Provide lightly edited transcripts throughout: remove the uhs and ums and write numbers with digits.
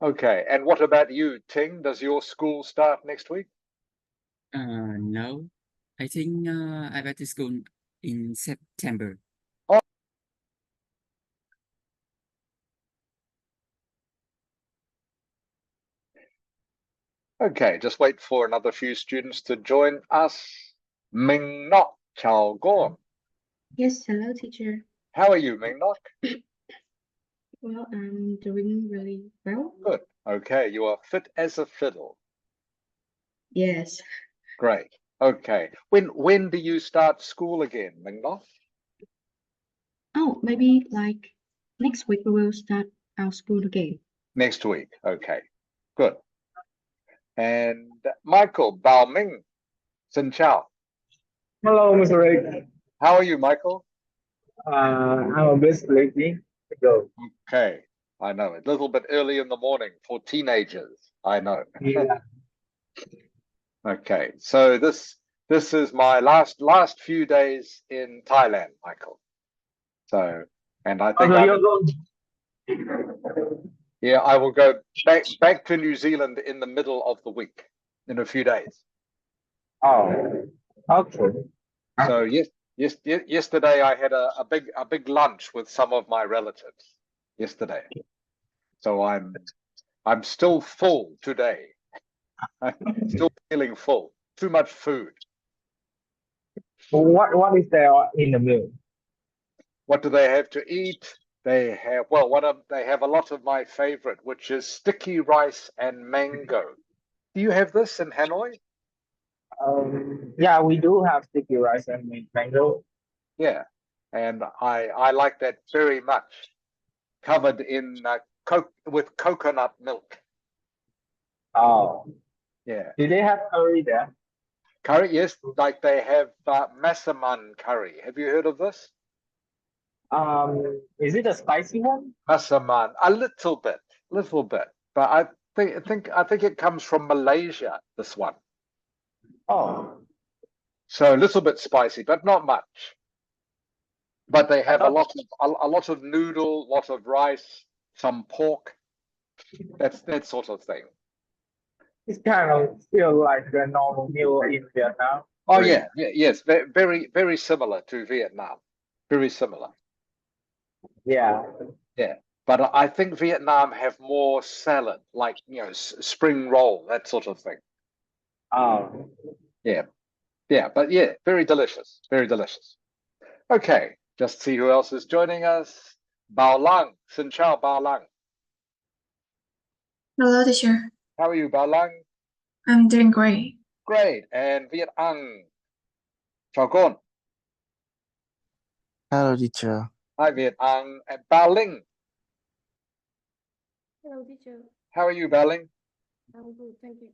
Okay, and what about you, Ting? Does your school start next week? No. I think I back to school in September. Oh, okay, just wait for another few students to join us. Ming Nok Chao Gon. Yes, hello, teacher. How are you, Ming Nok? Well, I'm doing really well. Good. Okay, you are fit as a fiddle. Yes. Great. Okay. When do you start school again, Ming Nok? Oh, maybe like next week we will start our school again. Next week. Okay. Good. And Michael Bao Ming, Xin Chao. Hello, Mr. Rick. How are you, Michael? I'm a bit sleepy. Go. Okay. I know, a little bit early in the morning for teenagers. I know. Yeah. Okay. So this is my last few days in Thailand, Michael. So, and I think Also, I'm you're going. yeah, I will go back to New Zealand in the middle of the week, in a few days. Oh, okay. So yesterday I had a big lunch with some of my relatives yesterday. So I'm still full today. I'm still feeling full. Too much food. What is there in the meal? What do they have to eat? They have they have a lot of my favorite, which is sticky rice and mango. Do you have this in Hanoi? Yeah, we do have sticky rice and mango. Yeah, and I like that very much. Covered in with coconut milk. Oh, Yeah, do they have curry there? curry. Yes, like they have massaman curry. Have you heard of this? Is it a spicy one? Massaman, a little bit, but I think it comes from Malaysia. This one, Oh, so a little bit spicy, but not much. But they I have thought a lot of noodle, lot of rice, some pork. That's that sort of thing. it's kind of feel like a normal meal in Vietnam. Oh Really? yes, very similar to Vietnam. Very similar. Yeah. Yeah, but I think Vietnam have more salad, like spring roll, that sort of thing. Oh, Yeah, but yeah, very delicious, very delicious. Okay, just see who else is joining us. Bao Lang, Xin Chao Bao Lang. Hello, teacher. How are you, Bao Lang? I'm doing great. Great. And Viet Ang, Chào Con. Hello, teacher. Hi, Viet Ang. And Bao Ling. Hello, teacher. How are you, Bao Ling? I'm good, thank you.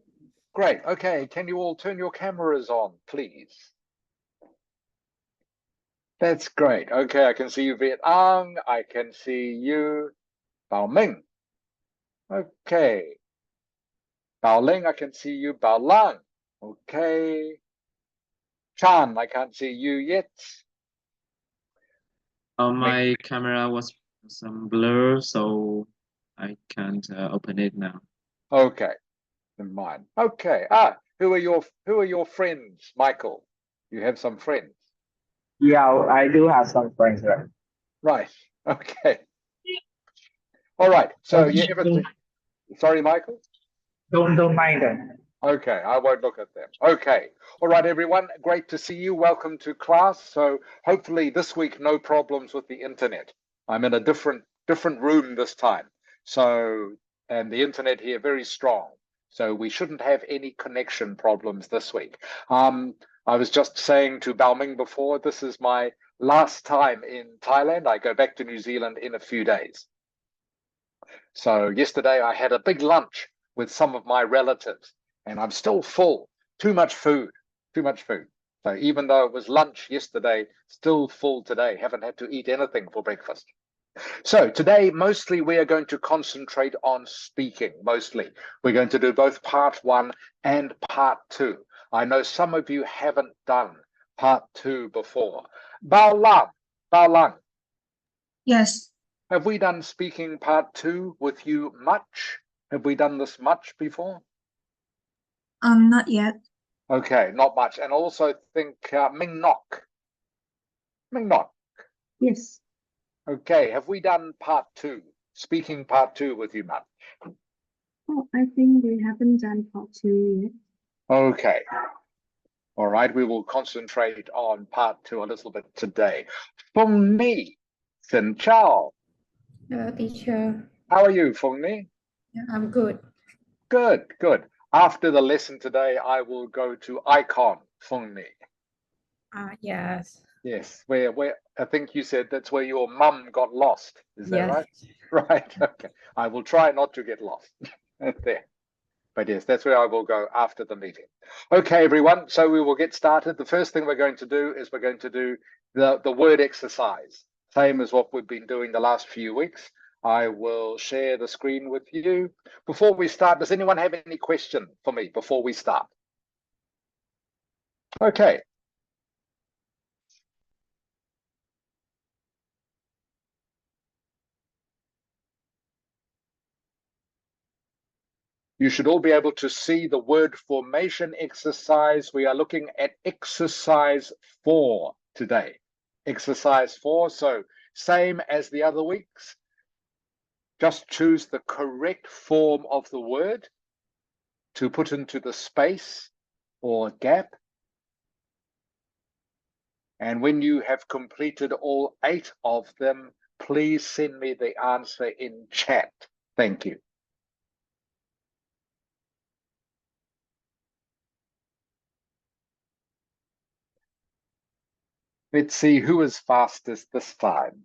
Great. Okay, can you all turn your cameras on, please? That's great. Okay, I can see you, Viet Ang. I can see you, Bao Ming. Okay. Bao Ling, I can see you, Bao Lang. Okay. Chan, I can't see you yet. My camera was some blur, so I can't open it now. Okay, never mind. Okay. Who are your friends, Michael? You have some friends. yeah, I do have some friends there. Right. Okay. All right. So yeah, everything. Sorry, Michael. Don't mind them. Okay, I won't look at them. Okay. All right, everyone. Great to see you. Welcome to class. So hopefully this week, no problems with the internet. I'm in a different room this time. So, and the internet here very strong. So we shouldn't have any connection problems this week. I was just saying to Bao Ming before, this is my last time in Thailand. I go back to New Zealand in a few days. So yesterday I had a big lunch with some of my relatives and I'm still full. Too much food, too much food. So even though it was lunch yesterday, still full today. Haven't had to eat anything for breakfast. So today, mostly we are going to concentrate on speaking, mostly. We're going to do both part 1 and part 2. I know some of you haven't done part 2 before. Bao Lang, Yes. have we done speaking part 2 with you much? Have we done this much before? Not yet. Okay, not much. And also think Ming Nok. Ming Nok. Yes. Okay, have we done part 2? Speaking part 2 with you much? Oh, I think we haven't done part 2 yet. Okay. All right, we will concentrate on part 2 a little bit today. Feng Ni, Xin Chao. Hello, teacher. How are you, Feng Ni? Yeah, I'm good. Good, good. After the lesson today, I will go to Icon, Feng Ni. Yes. Yes, where I think you said that's where your mum got lost. Is that Yes. right? Right. Okay. I will try not to get lost there. But yes, that's where I will go after the meeting. Okay, everyone. So we will get started. The first thing we're going to do is we're going to do the word exercise, same as what we've been doing the last few weeks. I will share the screen with you. Before we start, does anyone have any question for me before we start? Okay. You should all be able to see the word formation exercise. We are looking at exercise 4 today. Exercise 4, so same as the other weeks. Just choose the correct form of the word to put into the space or gap. And when you have completed all 8 of them, please send me the answer in chat. Thank you. Let's see who is fastest this time.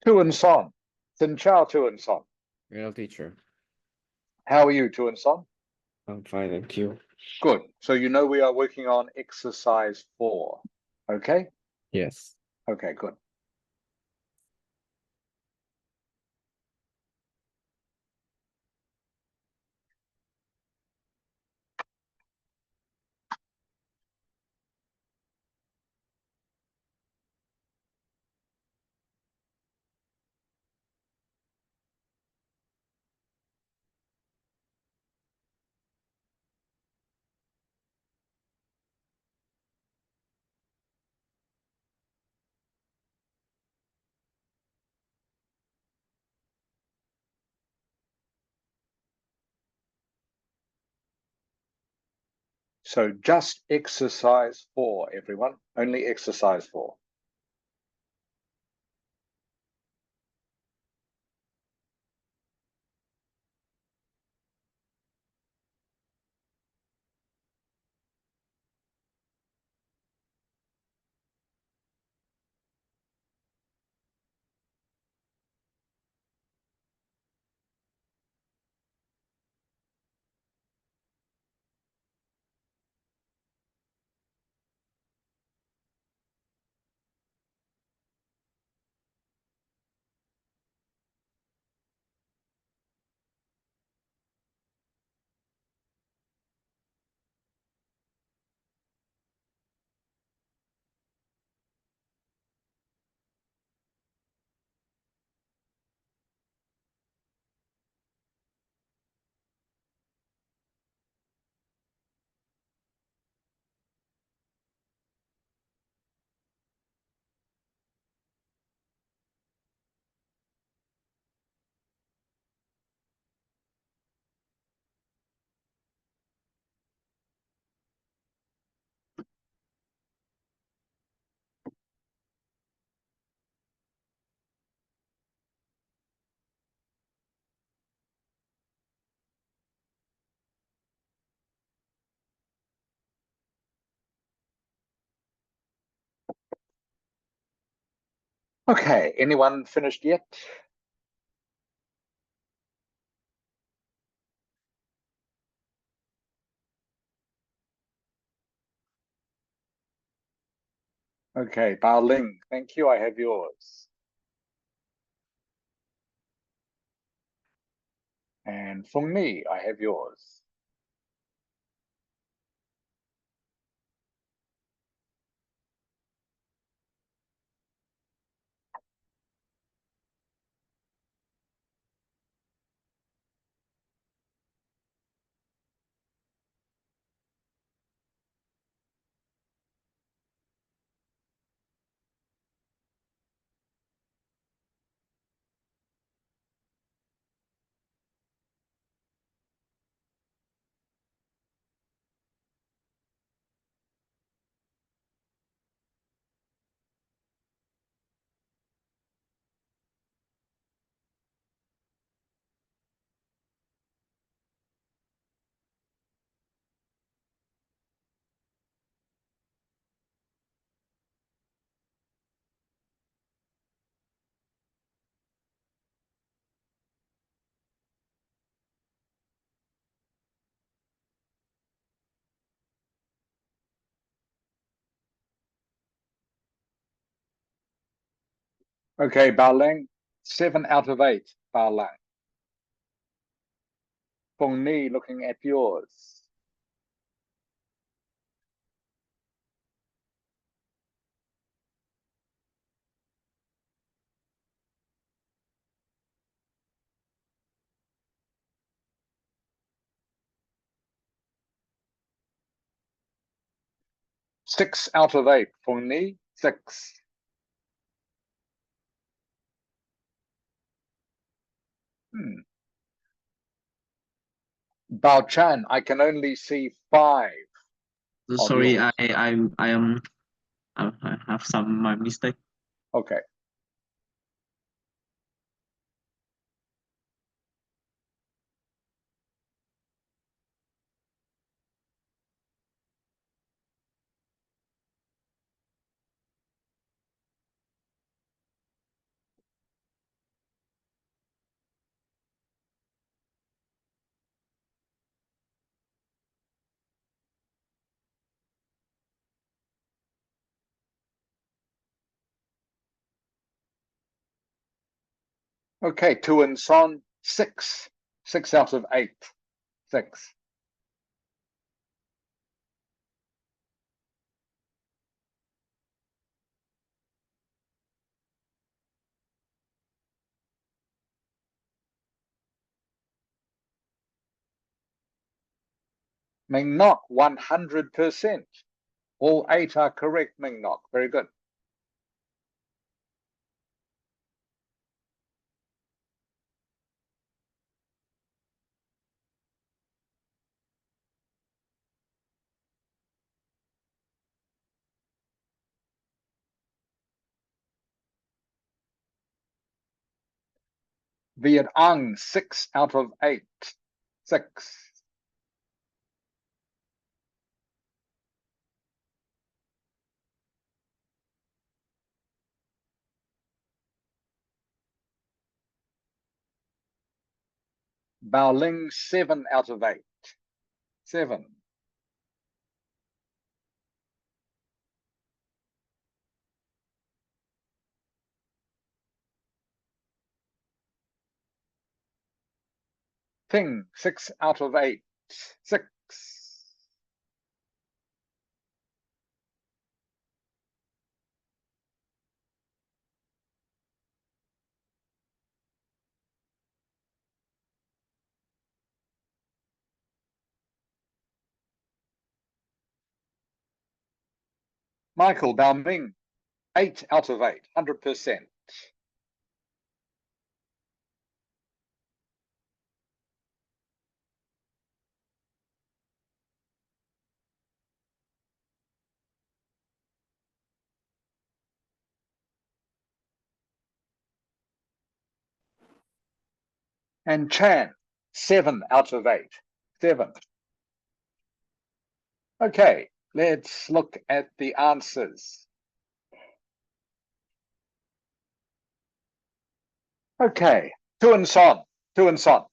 Tu and Son. Xin Chao, Tu and Son. Hello, teacher. How are you, Tu and Son? I'm fine, thank you. Good. So you know we are working on exercise 4. Okay? Yes. Okay, good. So just exercise 4, everyone. Only exercise 4. Okay, anyone finished yet? Okay, Bao Ling, thank you. I have yours. And Feng Ni, I have yours. Okay, Bao Ling, 7 out of 8, Bao Ling. Feng Ni, looking at yours. Six out of 8, Feng Ni, 6. Bao Chan, I can only see 5. Sorry, yours. I have some my mistake. Okay. Okay, Tu and Son, 6. 6 out of 8. 6. Ming Nok, 100%. All 8 are correct, Ming Nok. Very good. Viet Ang, 6 out of 8. 6. Bao Ling, 7 out of 8. 7. Ting, 6 out of 8. 6. Michael Bao Ming, 8 out of 8. 100%. And Chan, 7 out of 8. 7. Okay, let's look at the answers. Okay, Tu and Son. Tu and Son.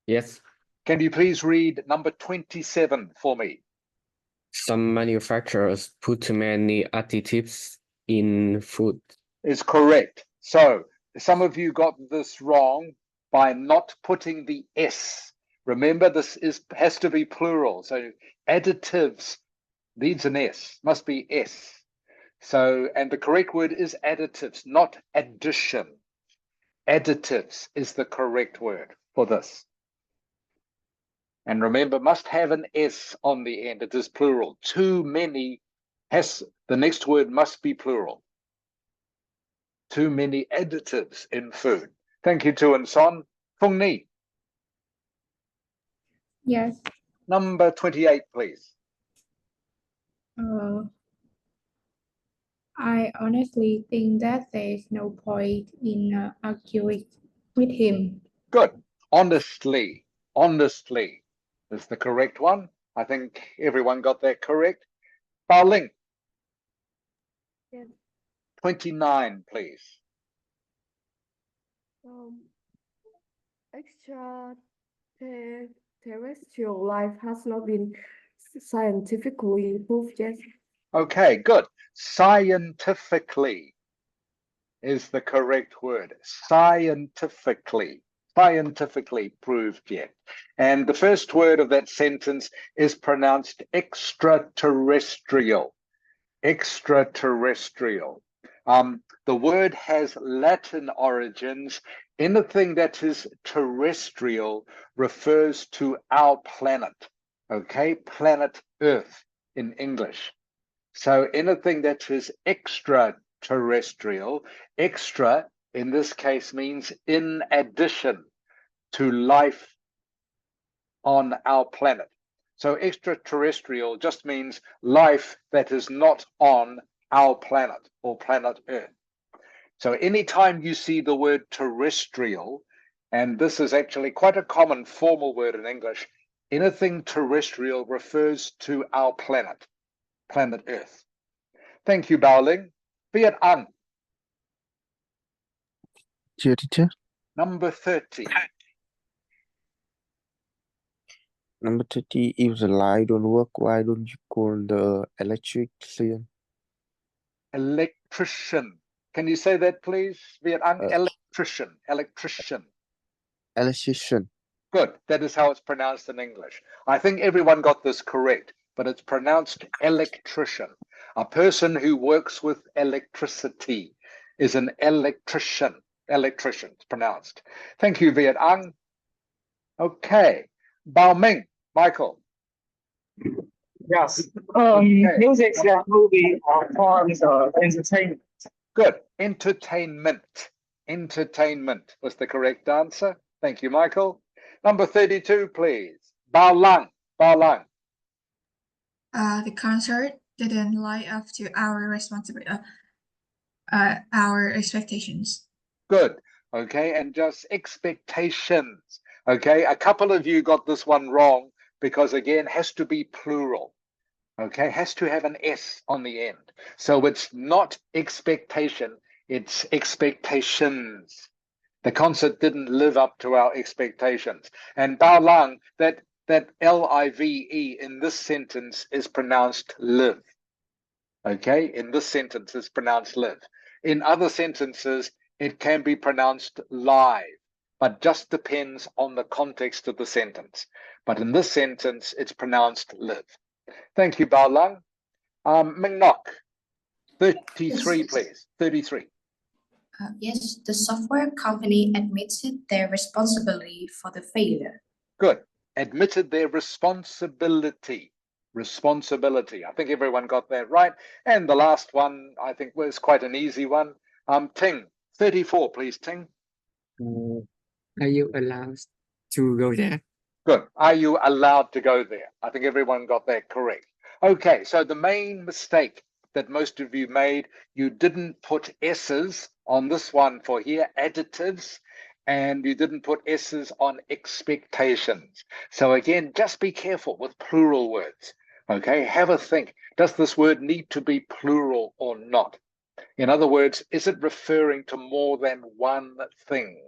Yes. Can you please read number 27 for me? Some manufacturers put too many additives in food. Is correct. So some of you got this wrong by not putting the S. Remember, this has to be plural. So additives needs an S, must be S. So, and the correct word is additives, not addition. Additives is the correct word for this. And remember, must have an S on the end. It is plural. Too many the next word must be plural. Too many additives in food. Thank you, Tu and Son. Phung Ni, Yes. number 28, please. I honestly think that there's no point in arguing with him. Good. Honestly. Honestly is the correct one. I think everyone got that correct. Bao Ling. Yes. 29, please. Extraterrestrial life has not been scientifically proved yet. Okay, good. Scientifically is the correct word. Scientifically proved yet. And the first word of that sentence is pronounced extraterrestrial. Extraterrestrial. The word has Latin origins. Anything that is terrestrial refers to our planet. Okay, planet Earth in English. So anything that is extraterrestrial, extra in this case means in addition to life on our planet. So extraterrestrial just means life that is not on our planet or planet Earth. So anytime you see the word terrestrial, and this is actually quite a common formal word in English, anything terrestrial refers to our planet, planet Earth. Thank you, Bao Ling. Viet Ang, Teacher. number 30. Number 30, if the light don't work, why don't you call the electrician? Electrician. Can you say that, please, Viet Ang? Electrician. Electrician. Good. That is how it's pronounced in English. I think everyone got this correct, but it's pronounced electrician. A person who works with electricity is an electrician. Electrician, it's pronounced. Thank you, Viet Ang. Okay. Bao Ming, Michael. Yes. Music and movie are forms of entertainment. Good. Entertainment. Entertainment was the correct answer. Thank you, Michael. Number 32, please. Bao Lang. Bao Lang. The concert didn't live up to our our expectations. Good. Okay, and just expectations. Okay, a couple of you got this one wrong because, again, has to be plural. Okay, has to have an S on the end. So it's not expectation, it's expectations. The concert didn't live up to our expectations. And Bao Lang, that L-I-V-E in this sentence is pronounced live. Okay, in this sentence it's pronounced live. In other sentences, it can be pronounced live, but just depends on the context of the sentence. But in this sentence, it's pronounced live. Thank you, Bao Lang. Ming Nok, 33, Yes. please. 33. Yes, the software company admitted their responsibility for the failure. Good. Admitted their responsibility. Responsibility. I think everyone got that right. And the last one, I think, was quite an easy one. Ting, 34, please, Ting. Are you allowed to go there? Good. Are you allowed to go there? I think everyone got that correct. Okay, so the main mistake that most of you made, you didn't put S's on this one for here, additives, and you didn't put S's on expectations. So again, just be careful with plural words. Okay, have a think. Does this word need to be plural or not? In other words, is it referring to more than one thing?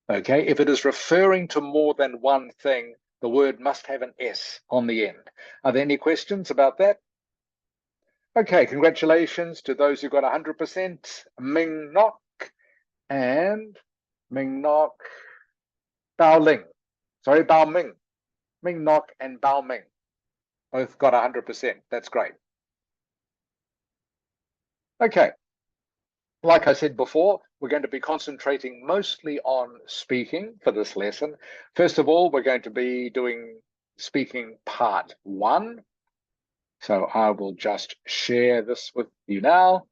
Okay, if it is referring to more than one thing, the word must have an S on the end. Are there any questions about that? Okay, congratulations to those who got 100%. Ming Nok and Ming Nok, Bao Ling. Sorry, Bao Ming. Ming Nok and Bao Ming both got 100%. That's great. Okay. Like I said before, we're going to be concentrating mostly on speaking for this lesson. First of all, we're going to be doing speaking part 1. So I will just share this with you now.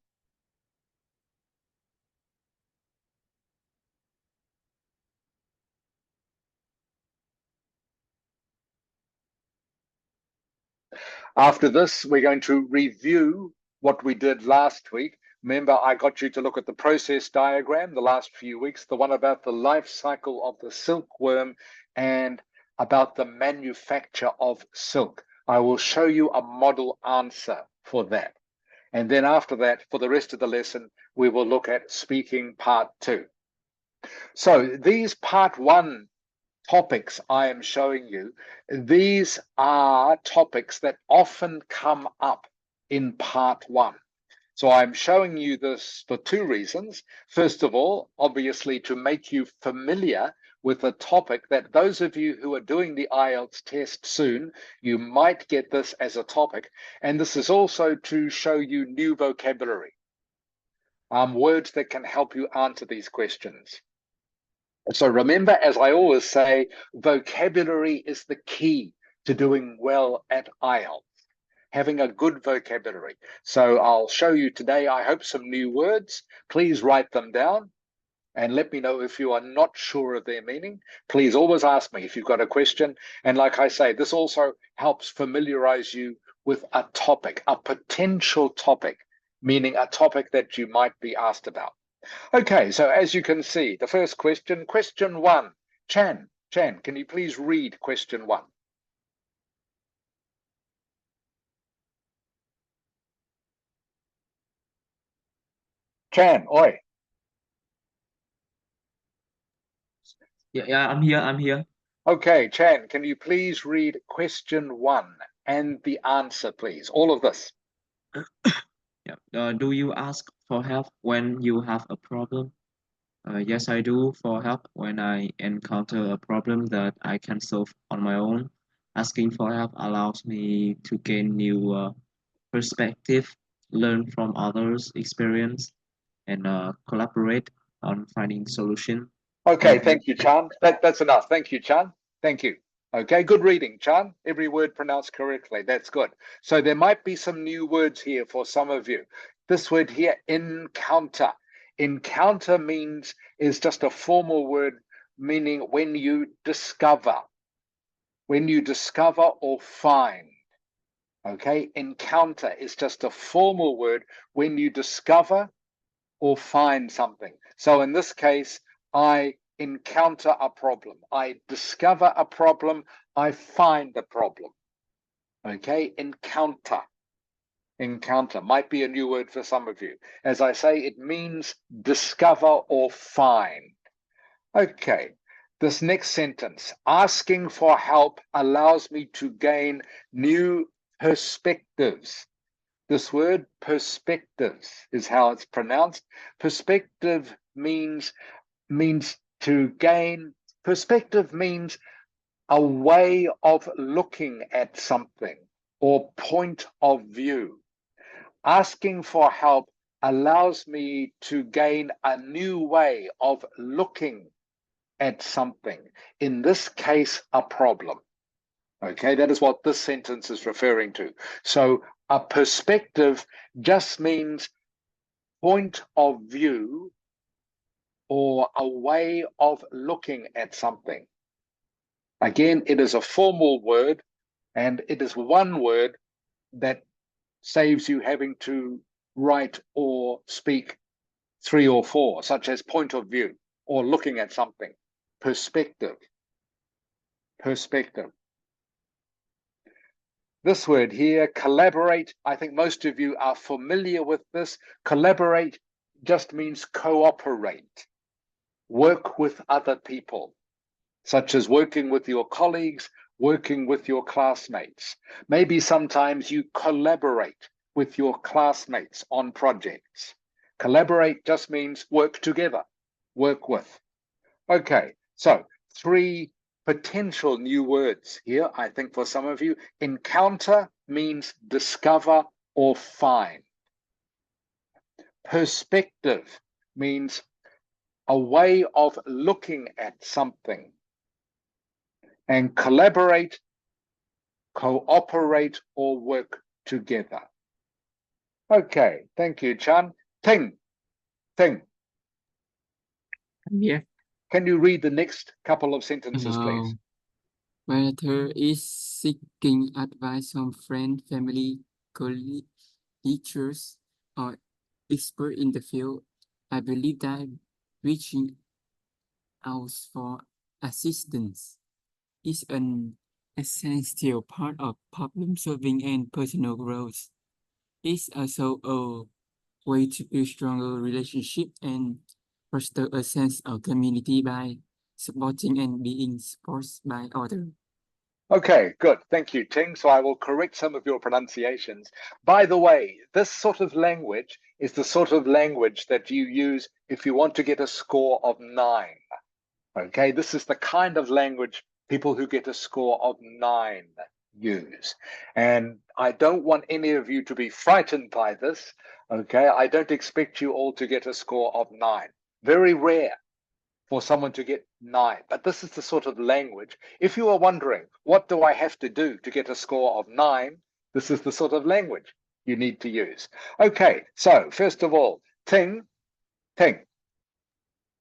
After this, we're going to review what we did last week. Remember, I got you to look at the process diagram the last few weeks, the one about the life cycle of the silkworm and about the manufacture of silk. I will show you a model answer for that. And then after that, for the rest of the lesson, we will look at speaking part 2. So these part 1 topics I am showing you, these are topics that often come up in part 1. So I'm showing you this for 2 reasons. First of all, obviously to make you familiar with a topic that those of you who are doing the IELTS test soon, you might get this as a topic. And this is also to show you new vocabulary, words that can help you answer these questions. So remember, as I always say, vocabulary is the key to doing well at IELTS, having a good vocabulary. So I'll show you today, I hope, some new words. Please write them down and let me know if you are not sure of their meaning. Please always ask me if you've got a question. And like I say, this also helps familiarize you with a topic, a potential topic, meaning a topic that you might be asked about. Okay, so as you can see, the first question, question 1. Chan, can you please read question 1? Chan, oi. Yeah, I'm here. Okay, Chan, can you please read question 1 and the answer, please? All of this. Yeah. Do you ask for help when you have a problem? Yes, I do for help when I encounter a problem that I can solve on my own. Asking for help allows me to gain new perspective, learn from others' experience, and collaborate on finding solution. Okay, thank you, Chan. That's enough. Thank you, Chan. Thank you. Okay, good reading, Chan. Every word pronounced correctly. That's good. So there might be some new words here for some of you. This word here, encounter. Encounter is just a formal word meaning when you discover or find. Okay, encounter is just a formal word when you discover or find something. So in this case, I encounter a problem. I discover a problem. I find a problem. Okay, encounter. Encounter might be a new word for some of you. As I say, it means discover or find. Okay, this next sentence, asking for help allows me to gain new perspectives. This word perspectives is how it's pronounced. Perspective means to gain. Perspective means a way of looking at something or point of view. Asking for help allows me to gain a new way of looking at something. In this case, a problem. Okay, that is what this sentence is referring to. So a perspective just means point of view or a way of looking at something. Again, it is a formal word, and it is one word that saves you having to write or speak 3 or 4, such as point of view or looking at something. Perspective. Perspective. This word here, collaborate, I think most of you are familiar with this. Collaborate just means cooperate, work with other people, such as working with your colleagues, working with your classmates. Maybe sometimes you collaborate with your classmates on projects. Collaborate just means work together, work with. Okay, so 3 potential new words here, I think, for some of you. Encounter means discover or find. Perspective means a way of looking at something. And collaborate, cooperate, or work together. Okay, thank you, Chan. Ting. Yeah. Can you read the next couple of sentences, please? Whether is seeking advice from friends, family, colleagues, teachers, or experts in the field, I believe that reaching out for assistance is an essential part of problem solving and personal growth. It's also a way to build stronger relationship and foster a sense of community by supporting and being supported by others. Okay, good. Thank you, Ting. So I will correct some of your pronunciations. By the way, this sort of language is the sort of language that you use if you want to get a score of 9. Okay, this is the kind of language people who get a score of 9 use. And I don't want any of you to be frightened by this. Okay, I don't expect you all to get a score of 9. Very rare for someone to get 9, but this is the sort of language. If you are wondering, what do I have to do to get a score of 9? This is the sort of language you need to use. Okay, so first of all, Ting.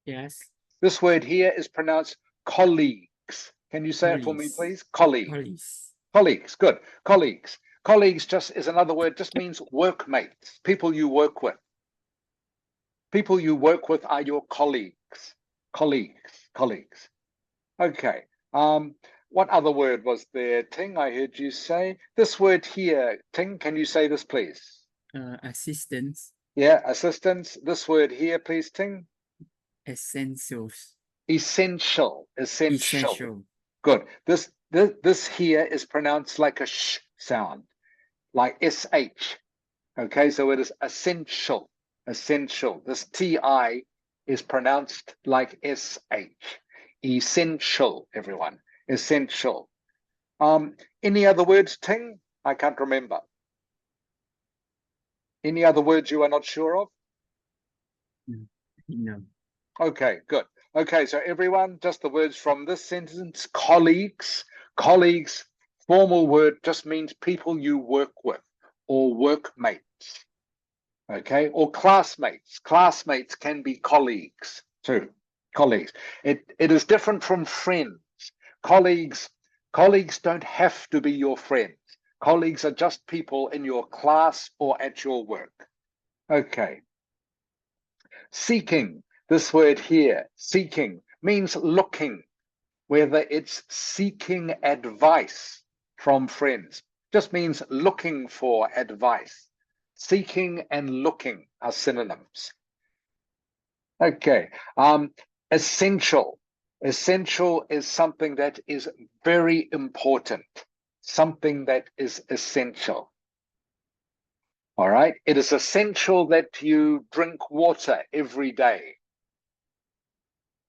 Yes. This word here is pronounced colleagues. Can you say it for me, please? Colleagues. Colleagues, good. Colleagues. Colleagues just is another word, just means workmates, people you work with. People you work with are your colleagues. Colleagues. Okay. What other word was there, Ting? I heard you say this word here. Ting, can you say this, please? Assistance. Yeah, assistance. This word here, please, Ting. Essentials. Essential. Essential. Good. This here is pronounced like a sh sound, like sh. Okay, so it is essential. Essential. This ti is pronounced like sh. Essential, everyone. Essential. Any other words, Ting? I can't remember. Any other words you are not sure of? No. Okay, good. Okay, so everyone, just the words from this sentence. Colleagues. Colleagues, formal word, just means people you work with or workmates. Okay, or classmates. Classmates can be colleagues too. Colleagues. It is different from friends. Colleagues don't have to be your friends. Colleagues are just people in your class or at your work. Okay. Seeking. This word here, seeking, means looking, whether it's seeking advice from friends. Just means looking for advice. Seeking and looking are synonyms. Okay. Essential. Essential is something that is very important. Something that is essential. All right. It is essential that you drink water every day.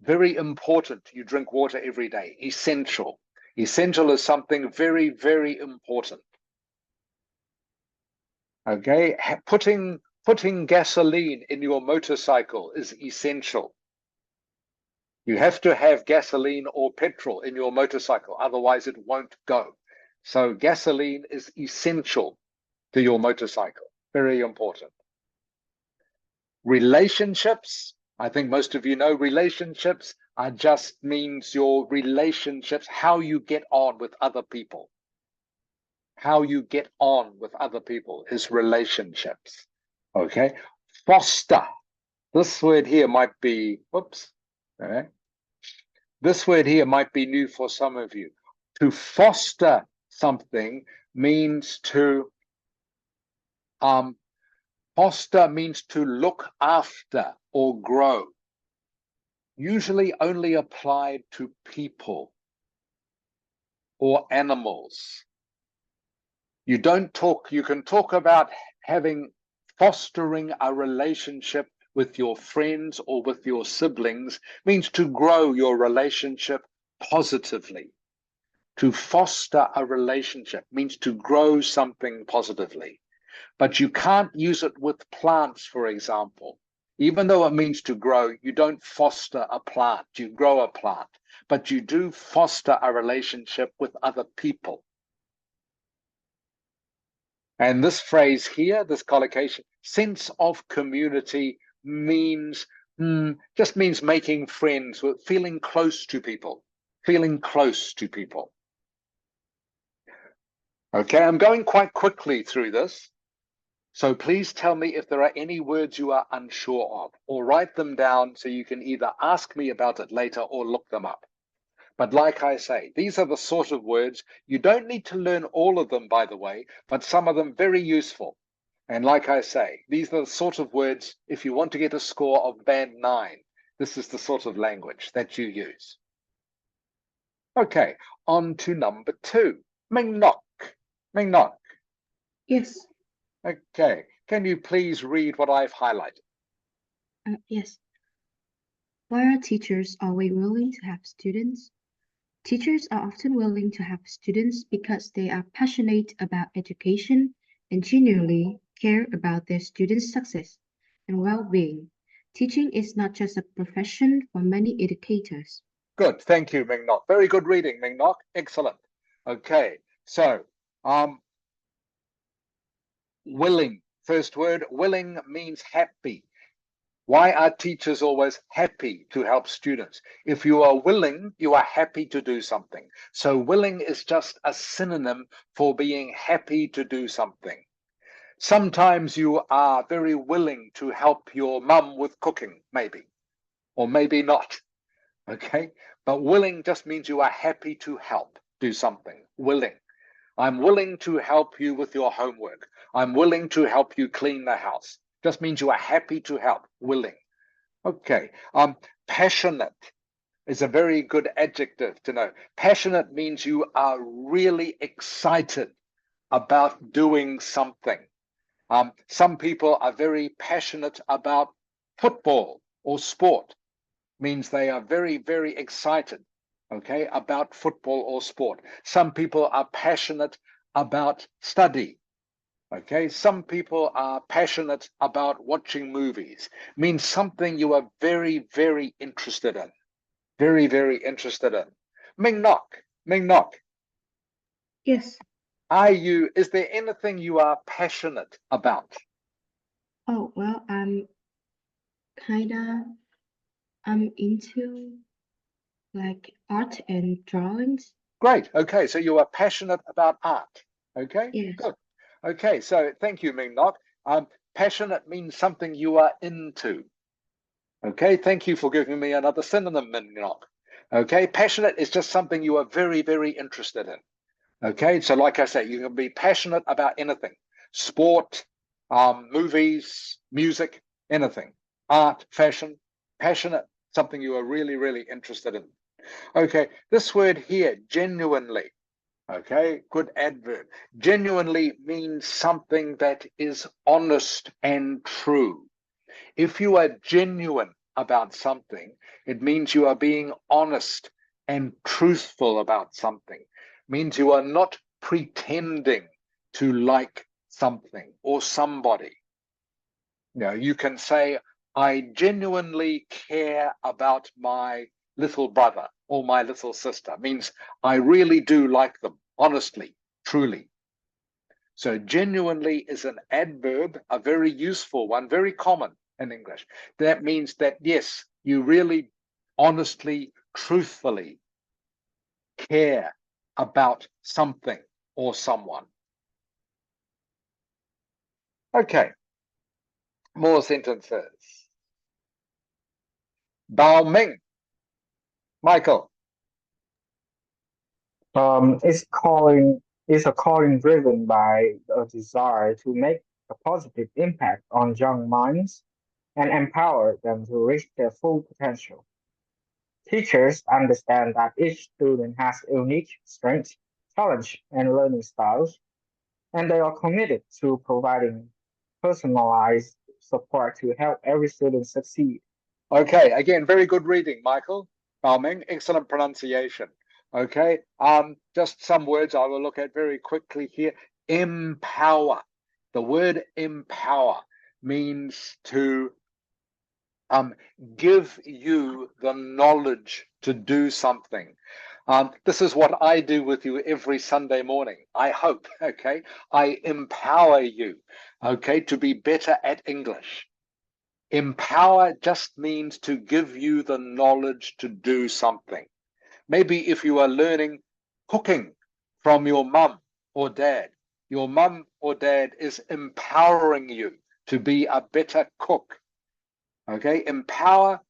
Very important you drink water every day. Essential. Essential is something very, very important. Okay. Putting gasoline in your motorcycle is essential. You have to have gasoline or petrol in your motorcycle, otherwise it won't go. So gasoline is essential to your motorcycle. Very important. Relationships. I think most of you know relationships are just means your relationships, how you get on with other people. How you get on with other people is relationships. Okay. Foster. This word here might be, whoops. Okay. This word here might be new for some of you. To foster something means to foster means to look after or grow. Usually only applied to people or animals. You can talk about fostering a relationship with your friends or with your siblings, means to grow your relationship positively. To foster a relationship means to grow something positively. But you can't use it with plants, for example. Even though it means to grow, you don't foster a plant, you grow a plant, but you do foster a relationship with other people. And this phrase here, this collocation, sense of community, means just means making friends, with feeling close to people, feeling close to people. Okay, I'm going quite quickly through this. So please tell me if there are any words you are unsure of, or write them down so you can either ask me about it later or look them up. But like I say, these are the sort of words, you don't need to learn all of them, by the way, but some of them very useful. And like I say, these are the sort of words, if you want to get a score of band 9, this is the sort of language that you use. Okay, on to number 2. Ming nok. Ming nok. Yes. Okay, can you please read what I've highlighted? Yes. Why are teachers always willing to have students? Teachers are often willing to have students because they are passionate about education and genuinely care about their students' success and well-being. Teaching is not just a profession for many educators. Good, thank you, Ming nok. Very good reading, Ming nok. Excellent. Okay, so willing. First word, willing means happy. Why are teachers always happy to help students? If you are willing, you are happy to do something. So willing is just a synonym for being happy to do something. Sometimes you are very willing to help your mum with cooking, maybe, or maybe not, okay? But willing just means you are happy to help do something, willing. I'm willing to help you with your homework. I'm willing to help you clean the house. Just means you are happy to help, willing. Okay, passionate is a very good adjective to know. Passionate means you are really excited about doing something. Some people are very passionate about football or sport. Means they are very, very excited, okay, about football or sport. Some people are passionate about study. Okay, some people are passionate about watching movies. Means something you are very, very interested in. Very, very interested in. Ming nok, Ming nok. Yes. Is there anything you are passionate about? Oh, well, I'm into like art and drawings. Great. Okay, so you are passionate about art. Okay, Yes. good. Okay, so thank you, Ming nok. Passionate means something you are into. Okay, thank you for giving me another synonym, Ming nok. Okay, passionate is just something you are very, very interested in. Okay, so like I say, you can be passionate about anything. Sport, movies, music, anything. Art, fashion, passionate, something you are really, really interested in. Okay, this word here, genuinely. Okay, good adverb. Genuinely means something that is honest and true. If you are genuine about something, it means you are being honest and truthful about something. It means you are not pretending to like something or somebody. You can say, I genuinely care about my little brother or my little sister. It means I really do like them, honestly, truly. So genuinely is an adverb, a very useful one, very common in English. That means that, yes, you really honestly, truthfully care about something or someone. Okay, more sentences. Bao Ming. Michael. It's calling is a calling driven by a desire to make a positive impact on young minds and empower them to reach their full potential. Teachers understand that each student has unique strengths, talents, and learning styles, and they are committed to providing personalized support to help every student succeed. Okay, again, very good reading, Michael. Ming, excellent pronunciation. Okay, just some words I will look at very quickly here. Empower. The word empower means to give you the knowledge to do something. This is what I do with you every Sunday morning. I hope, okay, I empower you, okay, to be better at English. Empower just means to give you the knowledge to do something. Maybe if you are learning cooking from your mum or dad, your mum or dad is empowering you to be a better cook. Okay, empower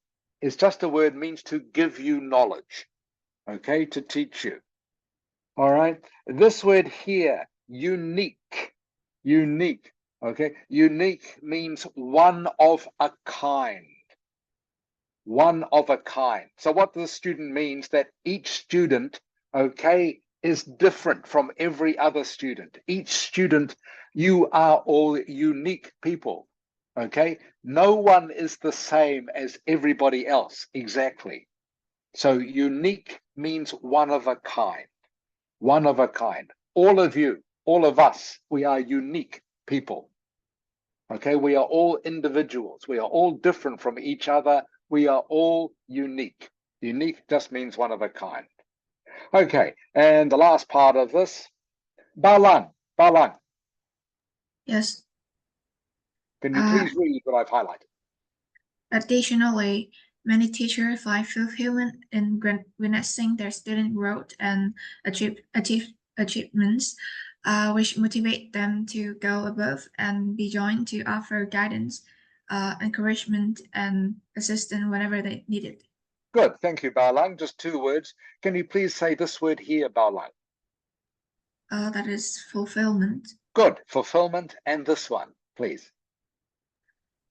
is just a word, means to give you knowledge, okay, to teach you. All right, this word here, unique, unique, okay, unique means one of a kind. One of a kind. So what the student means that each student, okay, is different from every other student. Each student, you are all unique people. Okay, no one is the same as everybody else, exactly. So unique means one of a kind, one of a kind. All of you, all of us, we are unique people. Okay, we are all individuals. We are all different from each other. We are all unique. Unique just means one of a kind. Okay, and the last part of this, Balang, Balang. Yes. Can you please read what I've highlighted? Additionally, many teachers find fulfillment in witnessing their student growth and achievements, which motivate them to go above and beyond to offer guidance, encouragement, and assistance whenever they need it. Good, thank you, Balang. Just 2 words. Can you please say this word here, Balang? That is fulfillment. Good, fulfillment, and this one, please.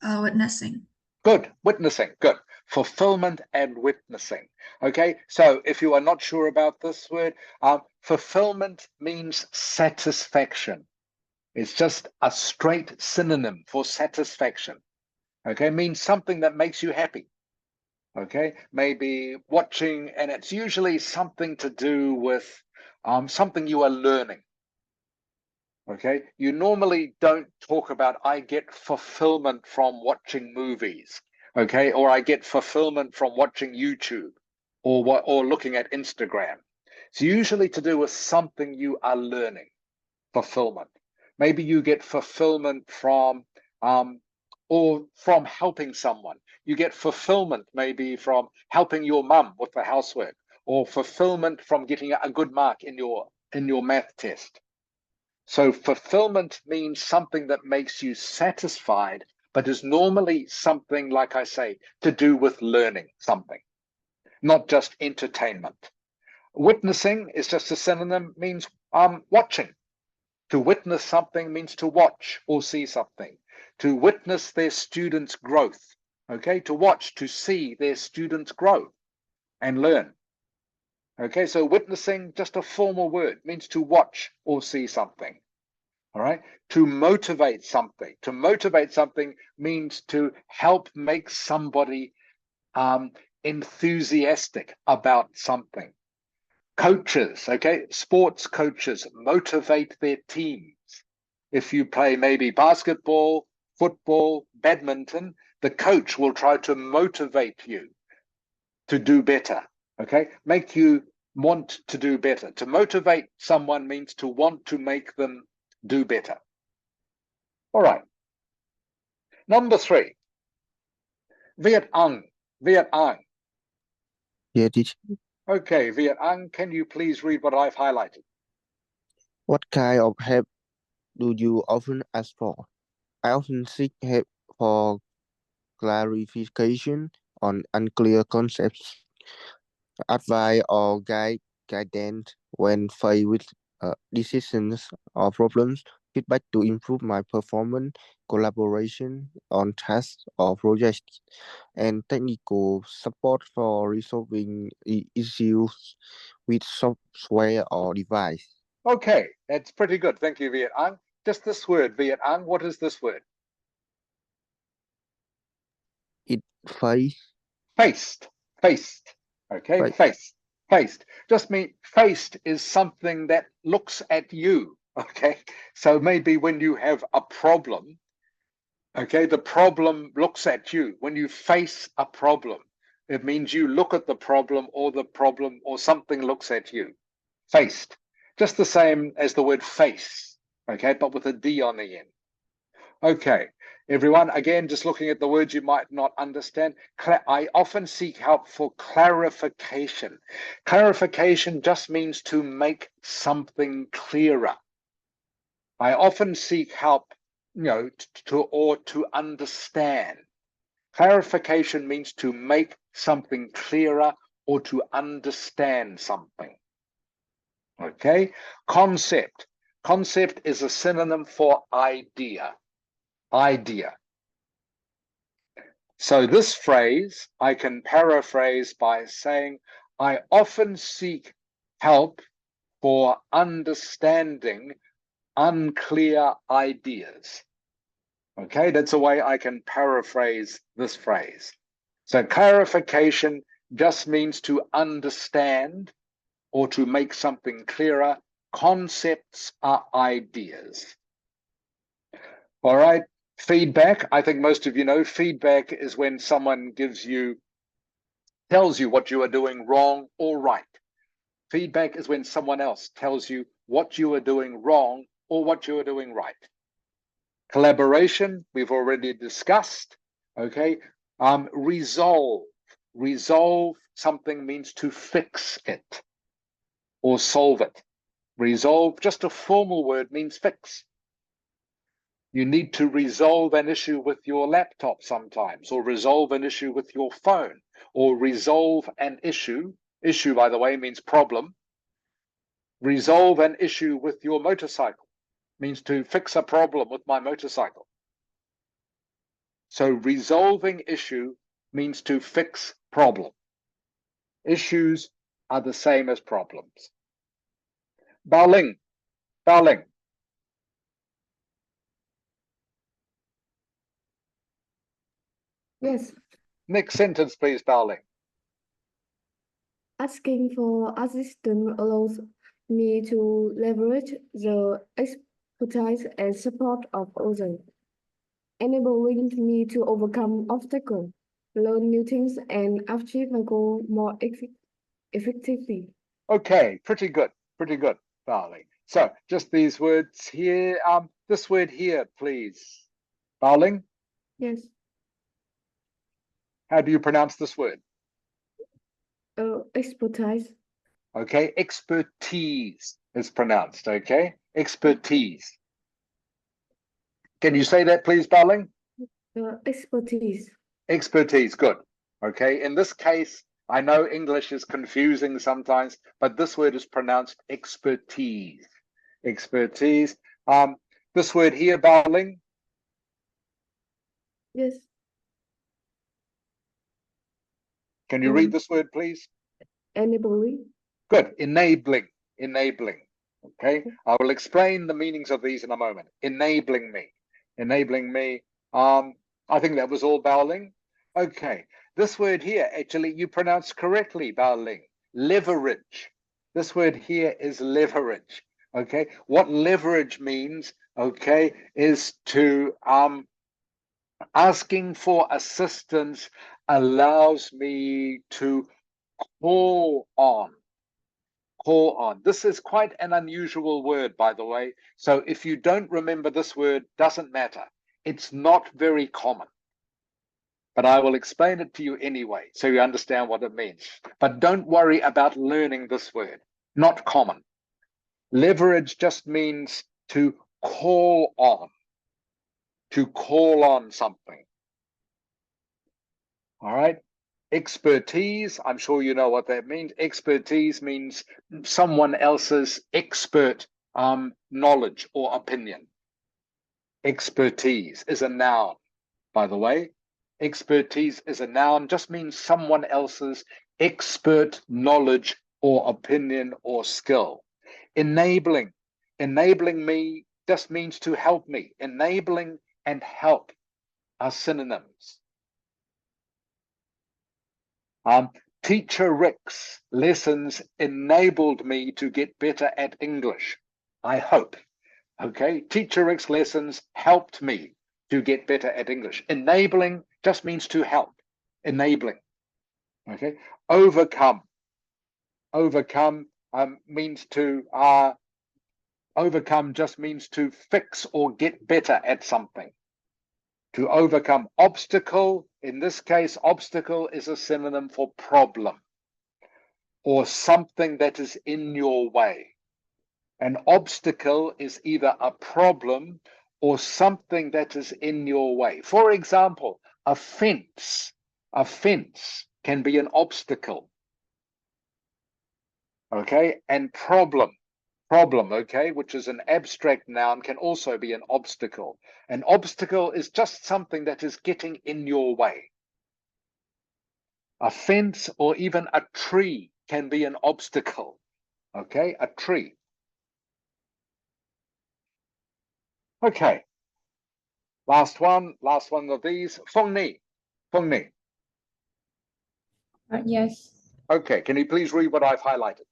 Witnessing. Good, witnessing, good. Fulfillment and witnessing. Okay, so if you are not sure about this word, fulfillment means satisfaction. It's just a straight synonym for satisfaction. Okay, means something that makes you happy. Okay, maybe watching, and it's usually something to do with something you are learning. Okay, you normally don't talk about I get fulfillment from watching movies, okay, or I get fulfillment from watching YouTube or looking at Instagram. It's usually to do with something you are learning, fulfillment. Maybe you get fulfillment from or from helping someone. You get fulfillment maybe from helping your mum with the housework, or fulfillment from getting a good mark in your math test. So fulfillment means something that makes you satisfied, but is normally something, like I say, to do with learning something, not just entertainment. Witnessing is just a synonym, means watching. To witness something means to watch or see something. To witness their students' growth, okay? To watch, to see their students grow and learn. Okay, so witnessing, just a formal word, means to watch or see something. All right, to motivate something. To motivate something means to help make somebody enthusiastic about something. Coaches, okay, sports coaches motivate their teams. If you play maybe basketball, football, badminton, the coach will try to motivate you to do better, okay? Make you want to do better. To motivate someone means to want to make them do better. All right. Number 3. Viet Ang. Viet Ang. Yeah, teacher. Okay, Viet Ang, can you please read what I've highlighted? What kind of help do you often ask for? I often seek help for clarification on unclear concepts, advice or guidance when faced with decisions or problems, feedback to improve my performance, collaboration on tasks or projects, and technical support for resolving issues with software or device. Okay, that's pretty good. Thank you, Viet Ang. Just this word, Viet Ang, what is this word? It face. Faced. Okay, faced. Just mean faced is something that looks at you. Okay, so maybe when you have a problem, okay, the problem looks at you. When you face a problem, it means you look at the problem or something looks at you. Faced. Just the same as the word face, okay, but with a D on the end. Okay, everyone, again, just looking at the words you might not understand. I often seek help for clarification. Clarification just means to make something clearer. I often seek help, to understand. Clarification means to make something clearer or to understand something. Okay, concept. Concept is a synonym for idea. Idea. So this phrase I can paraphrase by saying, I often seek help for understanding unclear ideas. Okay, that's a way I can paraphrase this phrase. So clarification just means to understand or to make something clearer. Concepts are ideas. All right, feedback. I think most of you know feedback is when someone tells you what you are doing wrong or right. Feedback is when someone else tells you what you are doing wrong or what you are doing right. Collaboration, we've already discussed. Okay, resolve. Resolve something means to fix it or solve it. Resolve, just a formal word, means fix. You need to resolve an issue with your laptop sometimes, or resolve an issue with your phone, or resolve an issue. Issue, by the way, means problem. Resolve an issue with your motorcycle means to fix a problem with my motorcycle. So resolving issue means to fix problem. Issues are the same as problems. Baling. Yes. Next sentence, please, Baling. Asking for assistance allows me to leverage the expertise and support of others, enabling me to overcome obstacles, learn new things, and achieve my goal more effectively. Okay, pretty good, Baling. So just these words here. This word here, please. Baling, Yes. how do you pronounce this word? Expertise. Okay, expertise is pronounced, okay? Expertise. Can you say that, please, Baling? Expertise. Expertise, good. Okay, in this case, I know English is confusing sometimes, but this word is pronounced expertise. Expertise. This word here, Baling. Yes. Can you read this word, please? Enabling. Good. Enabling. Okay. I will explain the meanings of these in a moment. Enabling me. I think that was all, Baling. Okay. This word here, actually, you pronounced correctly, Baling. Leverage. This word here is leverage. Okay. What leverage means, okay, is to asking for assistance allows me to call on. This is quite an unusual word, by the way. So if you don't remember this word, doesn't matter. It's not very common. But I will explain it to you anyway, so you understand what it means. But don't worry about learning this word. Not common. Leverage just means to call on. To call on something. All right? Expertise, I'm sure you know what that means. Expertise means someone else's expert knowledge or opinion. Expertise is a noun, by the way. Expertise is a noun, just means someone else's expert knowledge or opinion or skill. Enabling me just means to help me. Enabling and help are synonyms. Teacher Rick's lessons enabled me to get better at English. I hope. Okay, Teacher Rick's lessons helped me to get better at English. Enabling just means to help. Enabling. Okay, overcome. Overcome means to overcome just means to fix or get better at something. To overcome. Obstacle, in this case, obstacle is a synonym for problem or something that is in your way. An obstacle is either a problem or something that is in your way. For example, a fence can be an obstacle. Okay, and problem, okay, which is an abstract noun, can also be an obstacle. An obstacle is just something that is getting in your way. A fence or even a tree can be an obstacle. Okay, a tree. Okay, last one of these. Feng Ni. Yes. Okay, can you please read what I've highlighted?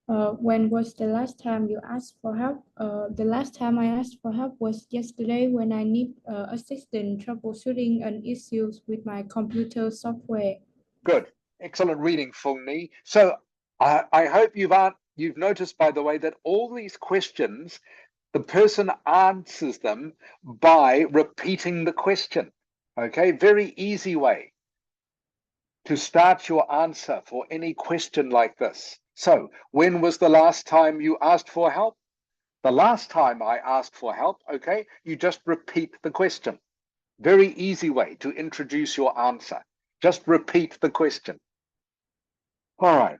When was the last time you asked for help? The last time I asked for help was yesterday when I need assistance troubleshooting an issues with my computer software. Good, excellent reading, Feng Ni. So I hope you've noticed, by the way, that all these questions, the person answers them by repeating the question. Okay, very easy way to start your answer for any question like this. So, when was the last time you asked for help? The last time I asked for help, okay, you just repeat the question. Very easy way to introduce your answer. Just repeat the question. All right.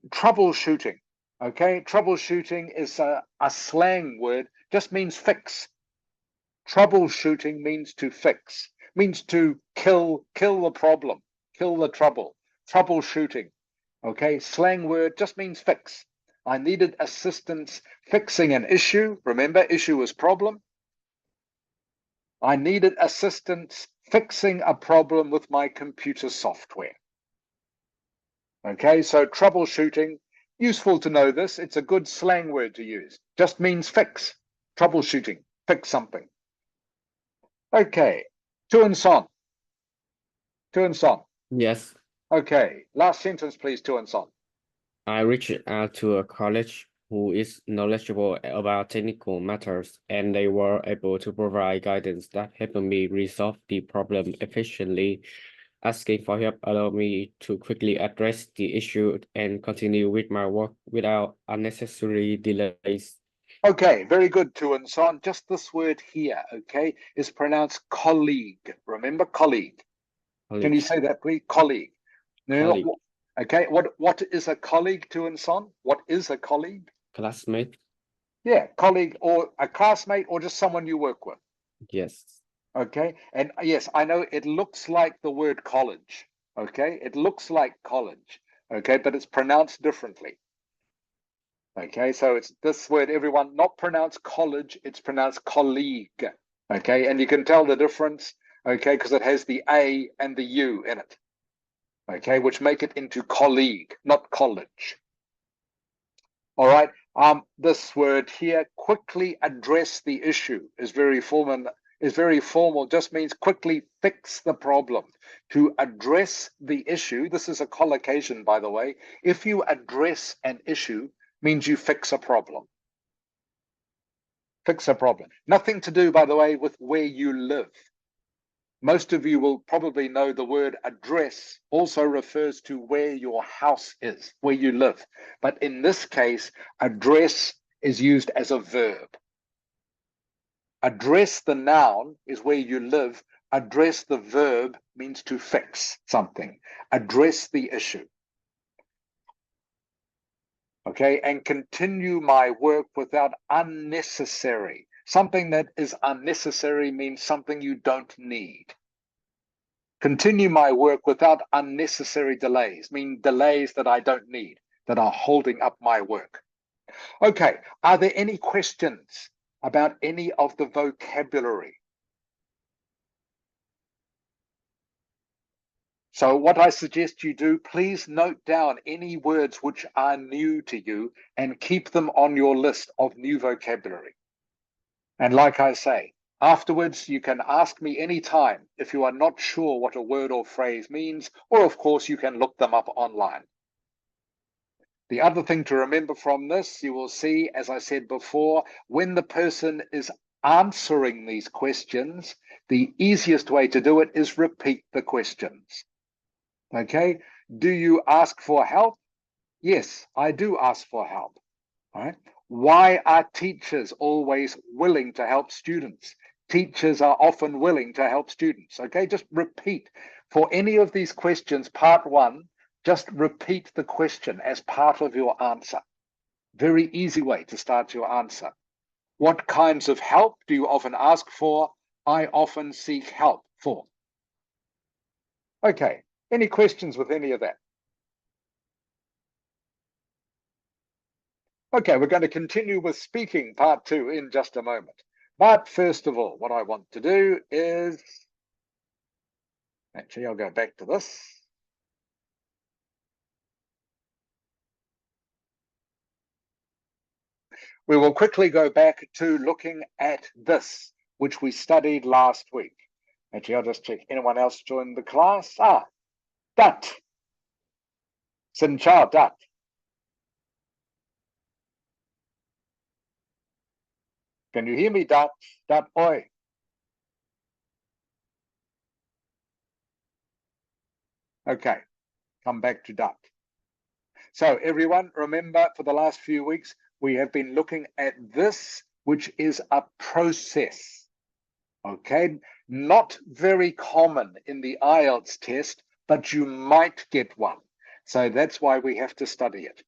Troubleshooting. Okay, troubleshooting is a slang word, just means fix. Troubleshooting means to fix, means to kill the problem, kill the trouble. Troubleshooting. Okay, slang word just means fix. I needed assistance fixing an issue. Remember, issue is problem. I needed assistance fixing a problem with my computer software. Okay, so troubleshooting, useful to know this. It's a good slang word to use. Just means fix. Troubleshooting, fix something. Okay, Tuan Son. Yes. Okay, last sentence, please, Tuan Son. I reached out to a college who is knowledgeable about technical matters, and they were able to provide guidance that helped me resolve the problem efficiently. Asking for help allowed me to quickly address the issue and continue with my work without unnecessary delays. Okay, very good, Tuan Son. Just this word here, okay, is pronounced colleague. Remember, colleague. Can you say that, please? Colleague. Colleague. Okay, what is a colleague, Tuan Son? What is a colleague? Classmate. Yeah, colleague or a classmate or just someone you work with. Yes. Okay, and yes, I know it looks like the word college. Okay, it looks like college. Okay, but it's pronounced differently. Okay, so it's this word, everyone, not pronounced college, it's pronounced colleague. Okay, and you can tell the difference, okay, because it has the A and the U in it. Okay, which make it into colleague, not college. All right, this word here, quickly address the issue, is very formal, just means quickly fix the problem. To address the issue, this is a collocation, by the way. If you address an issue, means you fix a problem. Fix a problem. Nothing to do, by the way, with where you live. Most of you will probably know the word address also refers to where your house is, where you live. But in this case, address is used as a verb. Address, the noun, is where you live, Address the verb means to fix something. Address the issue. Okay, and continue my work without unnecessary. Something that is unnecessary means something you don't need. Continue my work without unnecessary delays, mean delays that I don't need, that are holding up my work. Okay, are there any questions about any of the vocabulary? So what I suggest you do, please note down any words which are new to you and keep them on your list of new vocabulary. And like I say, afterwards, you can ask me anytime if you are not sure what a word or phrase means, or of course, you can look them up online. The other thing to remember from this, you will see, as I said before, when the person is answering these questions, the easiest way to do it is repeat the questions. Okay, do you ask for help? Yes, I do ask for help. All right. Why are teachers always willing to help students? Teachers are often willing to help students. Okay, just repeat. For any of these questions, part one, just repeat the question as part of your answer. Very easy way to start your answer. What kinds of help do you often ask for? I often seek help for. Okay, any questions with any of that? Okay, we're going to continue with speaking part two in just a moment. But first of all, what I want to do is, actually, I'll go back to this. We will quickly go back to looking at this, which we studied last week. Actually, I'll just check anyone else joined the class. Dat. Xin chào, Dat. Can you hear me, Dat? Dat, oi. Okay, come back to Dat. So everyone, remember, for the last few weeks, we have been looking at this, which is a process. Okay, not very common in the Ielts test, but you might get one. So that's why we have to study it.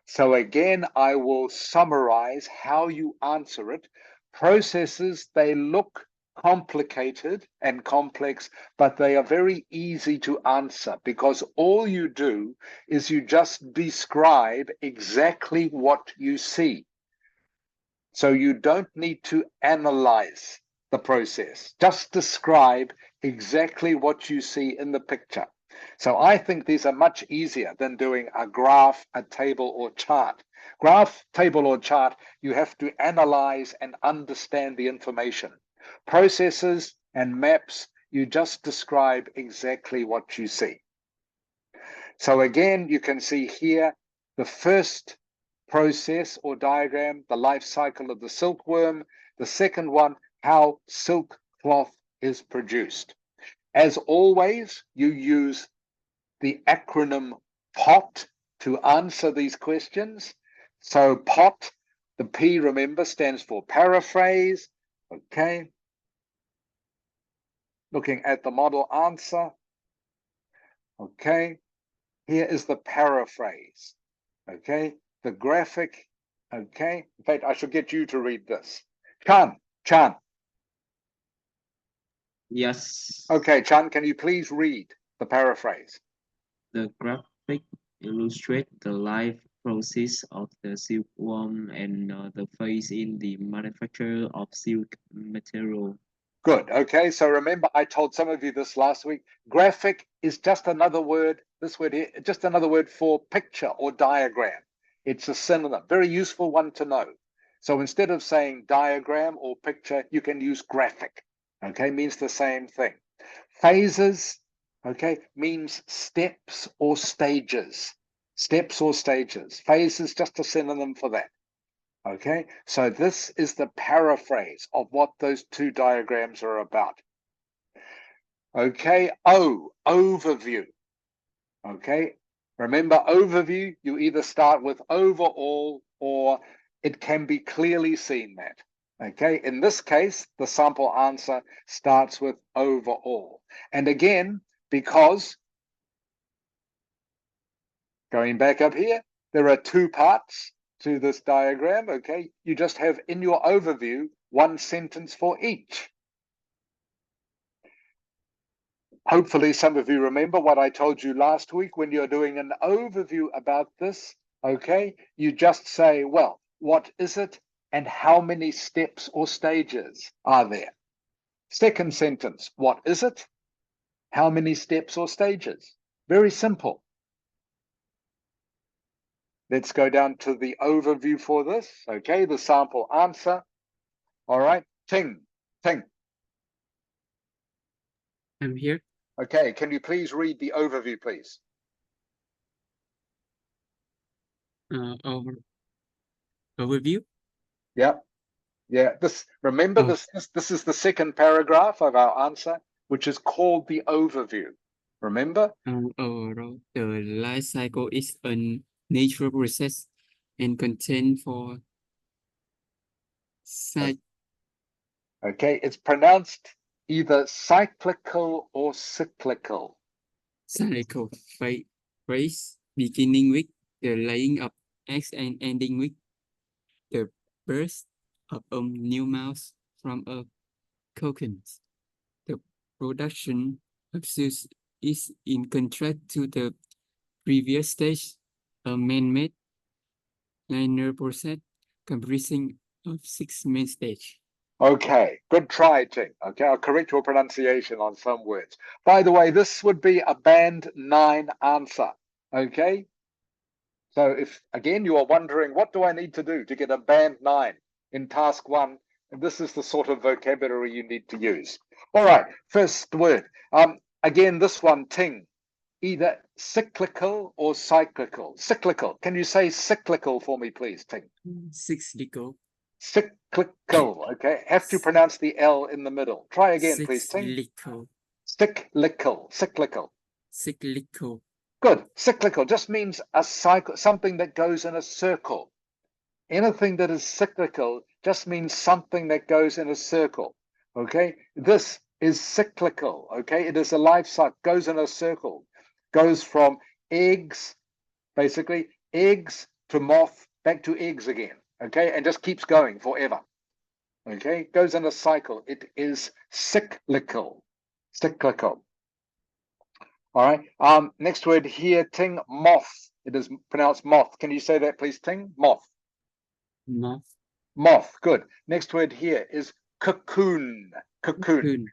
So again, I will summarize how you answer it. Processes, they look complicated and complex, but they are very easy to answer because all you do is you just describe exactly what you see. So you don't need to analyze the process, just describe exactly what you see in the picture. So I think these are much easier than doing a graph, a table, or chart. Graph, table, or chart, you have to analyze and understand the information. Processes and maps, you just describe exactly what you see. So again, you can see here the first process or diagram, the life cycle of the silkworm. The second one, how silk cloth is produced. As always, you use the acronym POT to answer these questions. So POT, the P, remember, stands for paraphrase. Okay. Looking at the model answer. Okay. Here is the paraphrase. Okay. The graphic. Okay. In fact, I should get you to read this. Chan. Yes. Okay, Chan, can you please read the paraphrase? The graphic illustrates the life process of the silkworm and the phase in the manufacture of silk material. Good. Okay, so remember, I told some of you this last week. Graphic is just another word, this word here, just another word for picture or diagram. It's a synonym, very useful one to know. So instead of saying diagram or picture, you can use graphic. Okay, means the same thing. Phases, okay, means steps or stages. Steps or stages. Phases, just a synonym for that. Okay, so this is the paraphrase of what those two diagrams are about. Okay, overview. Okay, remember overview, you either start with overall or it can be clearly seen that. Okay, in this case, the sample answer starts with overall. And again, because, going back up here, there are two parts to this diagram, okay? You just have in your overview one sentence for each. Hopefully some of you remember what I told you last week. When you're doing an overview about this, okay, you just say, well, what is it and how many steps or stages are there? Second sentence, what is it? How many steps or stages? Very simple. Let's go down to the overview for this. Okay, the sample answer. All right, Ting. I'm here. Okay, can you please read the overview, please? Overview. Yeah. Remember this is the second paragraph of our answer, which is called the overview. Remember? Overall, the life cycle is a natural process and content for Okay, it's pronounced either cyclical or cyclical. cycle phase, beginning with the laying of eggs and ending with the birth of a new mouse from a cocoon. The production of cells is in contrast to the previous stage, a man-made linear process comprising of 6 main stages. Okay, good try, Ting. Okay, I'll correct your pronunciation on some words. By the way, this would be a band 9 answer. Okay? So if, again, you are wondering, what do I need to do to get a band 9 in task 1? And this is the sort of vocabulary you need to use. All right, first word. Again, this one, Ting. Either cyclical or cyclical. Cyclical. Can you say cyclical for me, please, Ting? Cyclical. Cyclical. Okay. Have to pronounce the L in the middle. Try again, please, Ting. Cyclical. Cyclical. Cyclical. Cyclical. Good. Cyclical just means a cycle, something that goes in a circle. Anything that is cyclical just means something that goes in a circle. Okay. This is cyclical. Okay. It is a life cycle, goes in a circle, goes from eggs, basically eggs to moth, back to eggs again. Okay. And just keeps going forever. Okay. Goes in a cycle. It is cyclical. Cyclical. All right. Next word here, Ting, moth. It is pronounced moth. Can you say that, please, Ting? Moth. Moth. Moth. Good. Next word here is cocoon. Cocoon.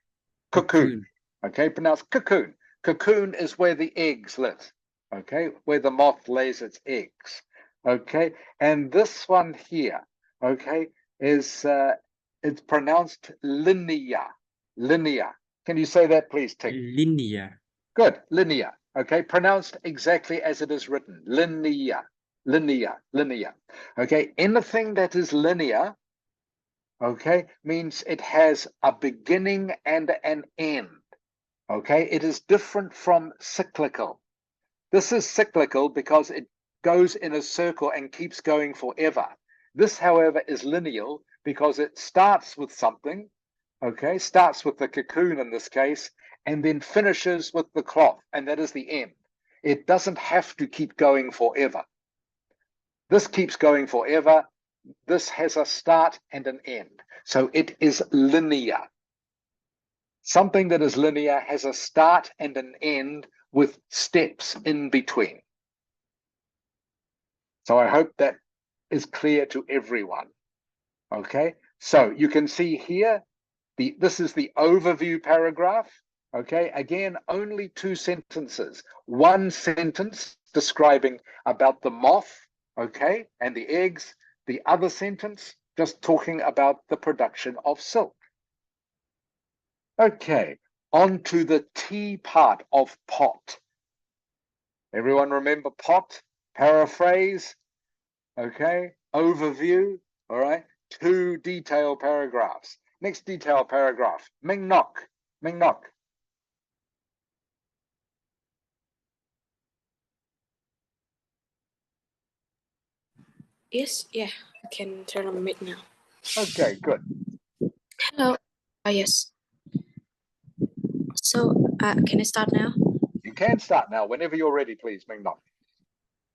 Cocoon. Okay, pronounced cocoon. Cocoon is where the eggs live. Okay, where the moth lays its eggs. Okay, and this one here, okay, is it's pronounced linear. Linear. Can you say that, please, Ting? Linear. Good, linear. Okay, pronounced exactly as it is written. Linear, linear, linear. Okay, anything that is linear, okay, means it has a beginning and an end. Okay, it is different from cyclical. This is cyclical because it goes in a circle and keeps going forever. This, however, is lineal because it starts with something, okay, starts with the cocoon in this case, and then finishes with the cloth, and that is the end. It doesn't have to keep going forever. This keeps going forever. This has a start and an end. So it is linear. Something that is linear has a start and an end with steps in between. So I hope that is clear to everyone. Okay, so you can see here, this is the overview paragraph. Okay, again, only 2 sentences. One sentence describing about the moth, okay, and the eggs. The other sentence just talking about the production of silk. Okay, on to the T part of pot. Everyone remember pot? Paraphrase, okay, overview, all right, 2 detailed paragraphs. Next detailed paragraph, Ming Nok. Yes, yeah, I can turn on the mic now. Okay, good. Hello. Yes. So, can I start now? You can start now whenever you're ready, please, Ming Nok.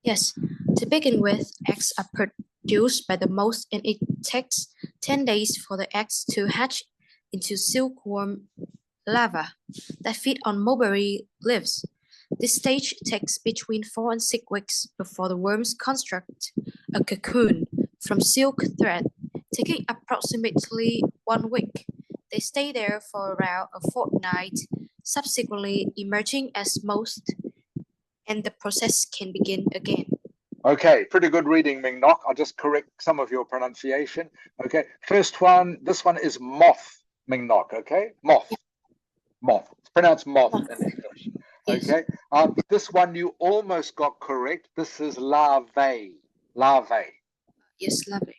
Yes. To begin with, eggs are produced by the moth, and it takes 10 days for the eggs to hatch into silkworm larvae that feed on mulberry leaves. This stage takes between 4 and 6 weeks before the worms construct a cocoon from silk thread, taking approximately 1 week. They stay there for around a fortnight, subsequently emerging as moths, and the process can begin again. Okay, pretty good reading, Ming Nok. I'll just correct some of your pronunciation. Okay, first one, this one is moth, Ming Nok, okay? Moth. Moth. It's pronounced moth in English. Yes. Okay. This one you almost got correct. This is larvae. Larvae. Yes, lovely.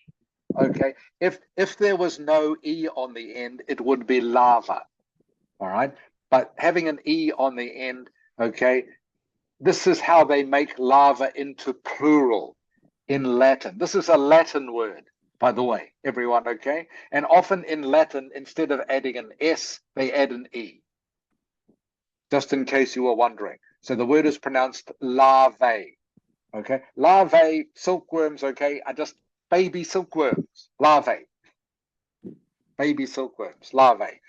Okay. If there was no E on the end, it would be larva. All right. But having an E on the end, okay, this is how they make larva into plural in Latin. This is a Latin word, by the way, everyone, okay? And often in Latin, instead of adding an S, they add an E. Just in case you were wondering. So the word is pronounced larvae, okay? Larvae, silkworms, okay, are just baby silkworms, larvae. Baby silkworms, larvae.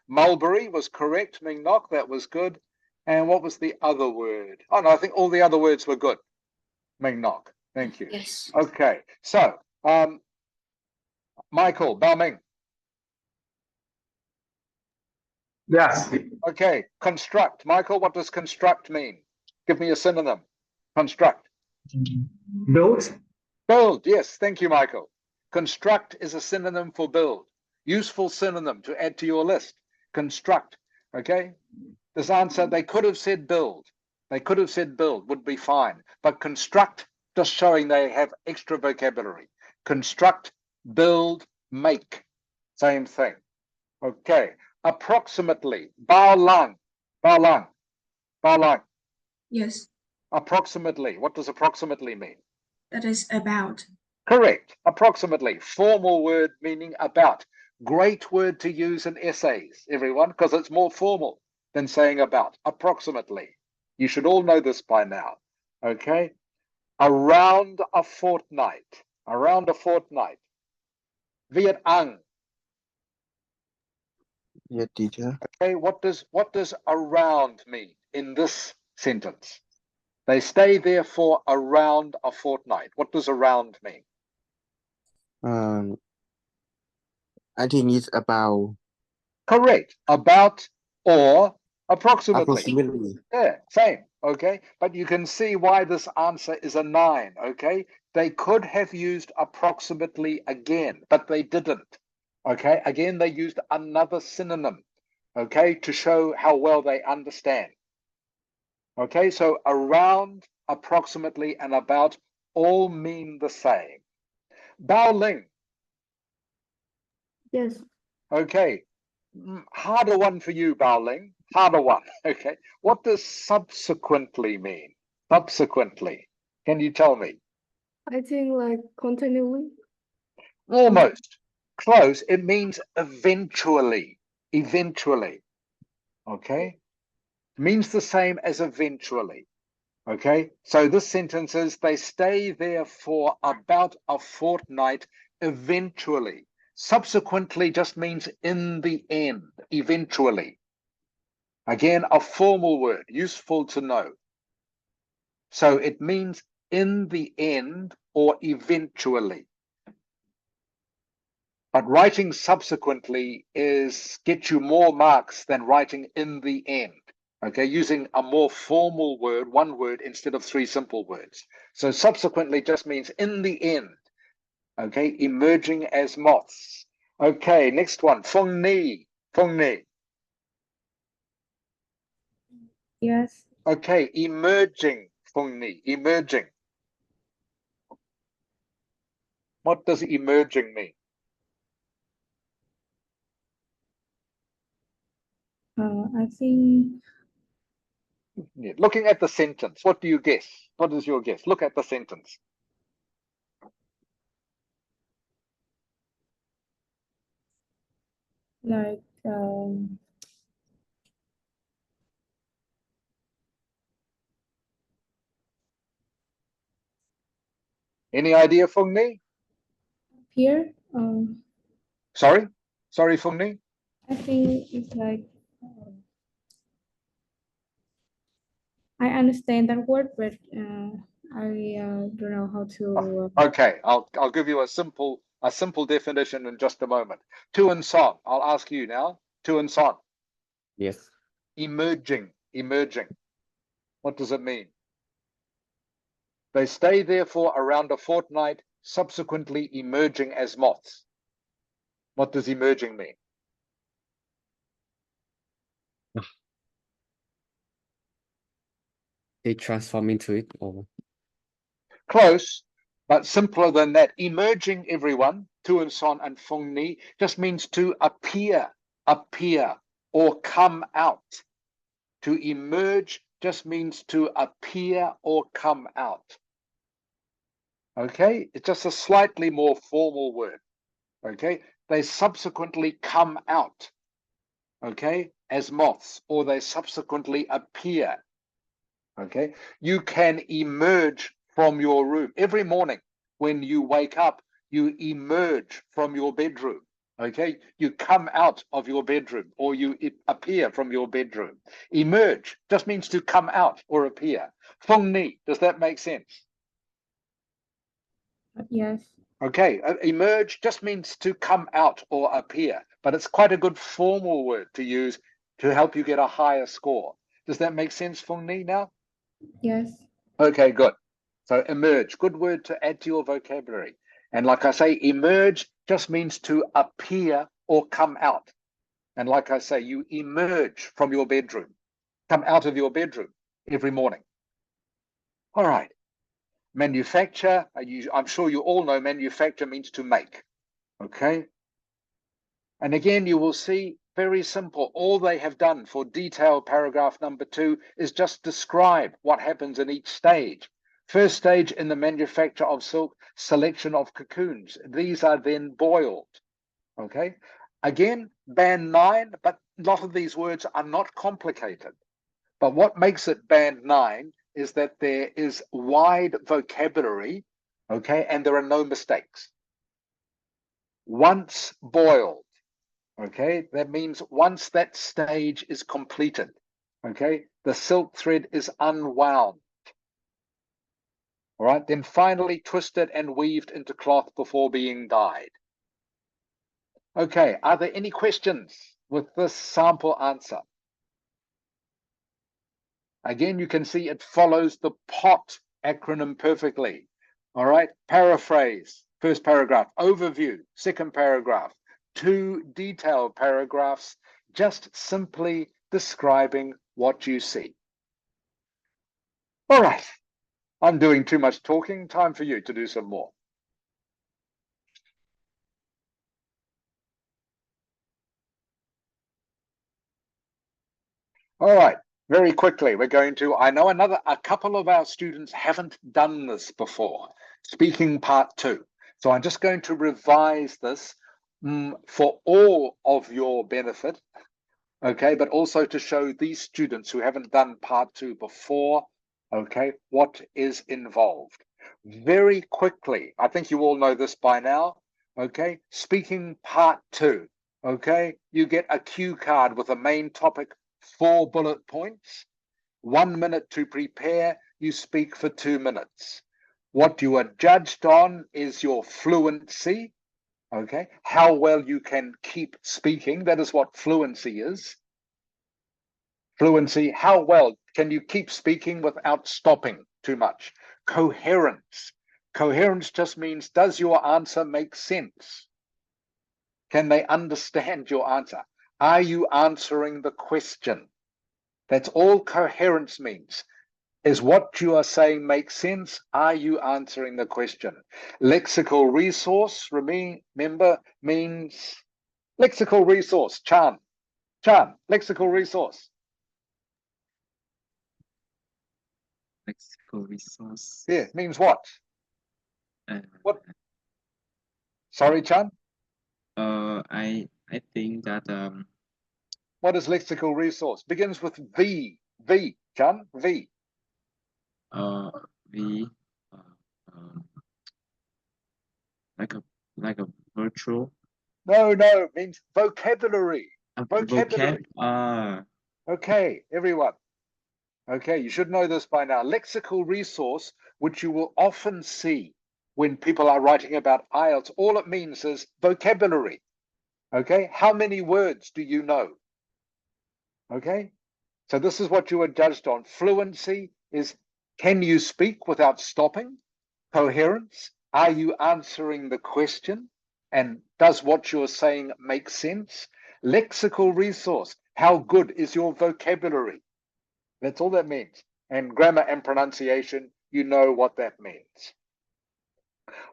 Mulberry was correct, Ming Nok, that was good. And what was the other word? Oh, no, I think all the other words were good, Ming Nok. Thank you. Yes. Okay, so Michael, Bao Ming. Yes. Okay, construct. Michael, what does construct mean? Give me a synonym. Construct. Build. Build, yes, thank you, Michael. Construct is a synonym for build. Useful synonym to add to your list. Construct, okay? This answer, they could have said build. They could have said build, would be fine. But construct, just showing they have extra vocabulary. Construct, build, make, same thing. Okay, approximately, bao lang, bao lang, bao lang. Yes, Approximately, what does approximately mean? that is about. Correct, approximately, formal word meaning about. Great word to use in essays, everyone, because it's more formal than saying about, approximately. You should all know this by now, okay? Around a fortnight, around a fortnight. Viet Ang, Yes, teacher. okay, what does around mean in this sentence? They stay there for around a fortnight. What does around mean? I think it's about Correct. About or approximately. approximately. Yeah, same. Okay. But you can see why this answer is a 9. Okay. They could have used approximately again, but they didn't. Okay. Again, they used another synonym. Okay. To show how well they understand. Okay. So around, approximately, and about all mean the same. Bao Ling. Yes. Okay. Harder one for you, Bao Ling. Harder one. Okay. What does subsequently mean? Subsequently. Can you tell me? I think like continually. Almost. Close. It means eventually. Eventually. Okay. Means the same as eventually. Okay. So this sentence is they stay there for about a fortnight eventually. Subsequently just means in the end, eventually. Again, a formal word, useful to know. So it means in the end or eventually. But writing subsequently gets you more marks than writing in the end. Okay, using a more formal word, one word instead of 3 simple words. So subsequently just means in the end. Okay, emerging as moths. Okay, next one, Feng Ni. Feng Ni. Yes. Okay, emerging, Feng Ni, emerging. What does emerging mean? I think Yeah. Looking at the sentence, what do you guess? What is your guess? Look at the sentence. Like Any idea, Phung Ni? here, Sorry, Phung Ni. I think it's like I understand that word, but I don't know how to. Okay, I'll give you a simple definition in just a moment. Tu and son. I'll ask you now. Tu and son. Yes. Emerging. What does it mean? They stay there for around a fortnight, subsequently emerging as moths. What does emerging mean? They transform into it, or Close, but simpler than that. Emerging, everyone, Tu and Son and Phung Ni, just means to appear, or come out. To emerge just means to appear or come out. Okay, it's just a slightly more formal word. Okay, they subsequently come out, okay, as moths, or they subsequently appear. Okay, you can emerge from your room every morning. When you wake up, you emerge from your bedroom. Okay, you come out of your bedroom, or you appear from your bedroom. Emerge just means to come out or appear. Phung Ni, does that make sense? Yes. Okay, emerge just means to come out or appear, but it's quite a good formal word to use to help you get a higher score. Does that make sense, Phung Ni, now? Yes. Okay, good. So emerge, good word to add to your vocabulary. And like I say, emerge just means to appear or come out. And like I say, you emerge from your bedroom, come out of your bedroom every morning. All right. Manufacture, I'm sure you all know manufacture means to make. Okay. And again, you will see very simple. All they have done for detailed paragraph number 2 is just describe what happens in each stage. First stage in the manufacture of silk, selection of cocoons. These are then boiled. Okay. Again, band 9, but a lot of these words are not complicated. But what makes it band 9 is that there is wide vocabulary, okay, and there are no mistakes. Once boiled, okay, that means once that stage is completed, okay, the silk thread is unwound. All right, then finally twisted and weaved into cloth before being dyed. Okay, are there any questions with this sample answer? Again, you can see it follows the POT acronym perfectly. All right, paraphrase, first paragraph, overview, second paragraph, 2 detailed paragraphs, just simply describing what you see. All right, I'm doing too much talking. Time for you to do some more. All right, very quickly, we're going to, I know a couple of our students haven't done this before, speaking part 2. So I'm just going to revise this for all of your benefit, okay, but also to show these students who haven't done part 2 before, okay, what is involved. Very quickly, I think you all know this by now, okay, speaking part 2, okay, you get a cue card with a main topic, 4 bullet points, 1 minute to prepare, you speak for 2 minutes. What you are judged on is your fluency, okay, how well you can keep speaking. That is what fluency is. Fluency, how well can you keep speaking without stopping too much? Coherence. Coherence just means, does your answer make sense? Can they understand your answer? Are you answering the question? That's all coherence means. Is what you are saying make sense? Are you answering the question? Lexical resource, remember, means lexical resource. Chan, lexical resource. Lexical resource. Yeah, means what? What? Sorry, Chan? I I think that What is lexical resource? Begins with V. V. John, V. we um, like a virtual No, means vocabulary. Vocabulary. vocab. Okay, everyone. Okay, you should know this by now. Lexical resource, which you will often see when people are writing about IELTS, all it means is vocabulary. Okay, how many words do you know? Okay, so this is what you are judged on. Fluency is, can you speak without stopping? Coherence, are you answering the question? And does what you're saying make sense? Lexical resource, how good is your vocabulary? That's all that means. And grammar and pronunciation, you know what that means.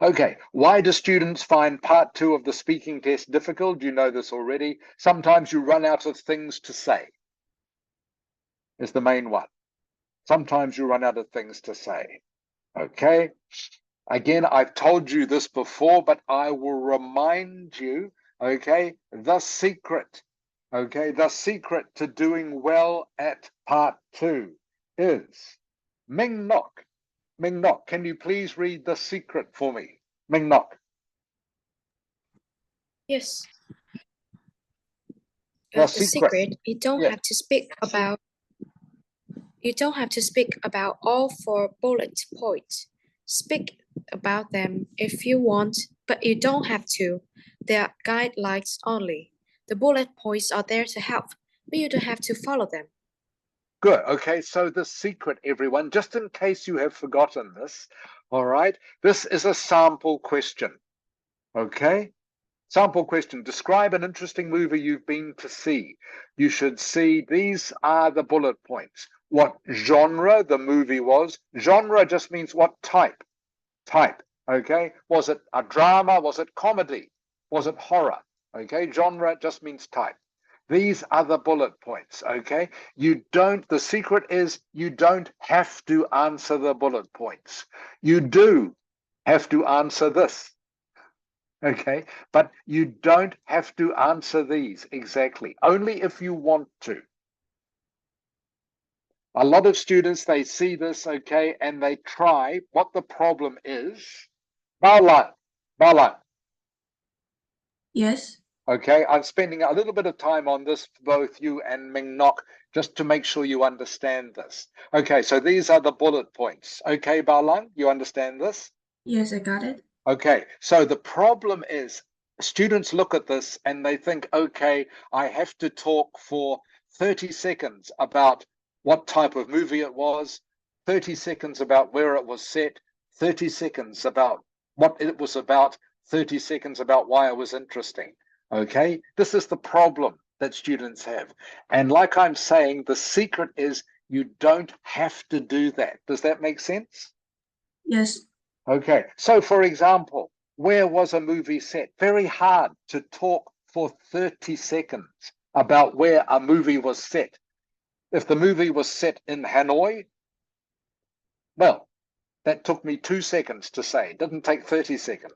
Okay, why do students find part 2 of the speaking test difficult? You know this already. Sometimes you run out of things to say. Is the main one. Sometimes you run out of things to say. Okay. Again, I've told you this before, but I will remind you, okay, the secret, okay, the secret to doing well at part 2 is Ming Nok. Ming Nok, can you please read the secret for me? Ming Nok. Yes. The The secret. secret, you don't Yes. have to speak about all 4 bullet points. Speak about them if you want, but you don't have to. They are guidelines only. The bullet points are there to help, but you don't have to follow them. Good. Okay, so the secret, everyone, just in case you have forgotten this, all right, this is a sample question. Okay? Sample question. Describe an interesting movie you've been to see. You should see, these are the bullet points. What genre the movie was. Genre just means what type. Type. Okay? Was it a drama? Was it comedy? Was it horror? Okay? Genre just means type. These are the bullet points, okay? The secret is you don't have to answer the bullet points. You do have to answer this, okay? But you don't have to answer these exactly, only if you want to. A lot of students, they see this, okay, and they try. What the problem is, Balan. Yes. Okay, I'm spending a little bit of time on this for both you and Ming Nok, just to make sure you understand this. Okay, so these are the bullet points. Okay, Balang, you understand this? Yes, I got it. Okay, so the problem is students look at this and they think, okay, I have to talk for 30 seconds about what type of movie it was, 30 seconds about where it was set, 30 seconds about what it was about, 30 seconds about why it was interesting. Okay, this is the problem that students have. And like I'm saying, the secret is you don't have to do that. Does that make sense? Yes. Okay, so for example, where was a movie set? Very hard to talk for 30 seconds about where a movie was set. If the movie was set in Hanoi, well, that took me 2 seconds to say. It didn't take 30 seconds.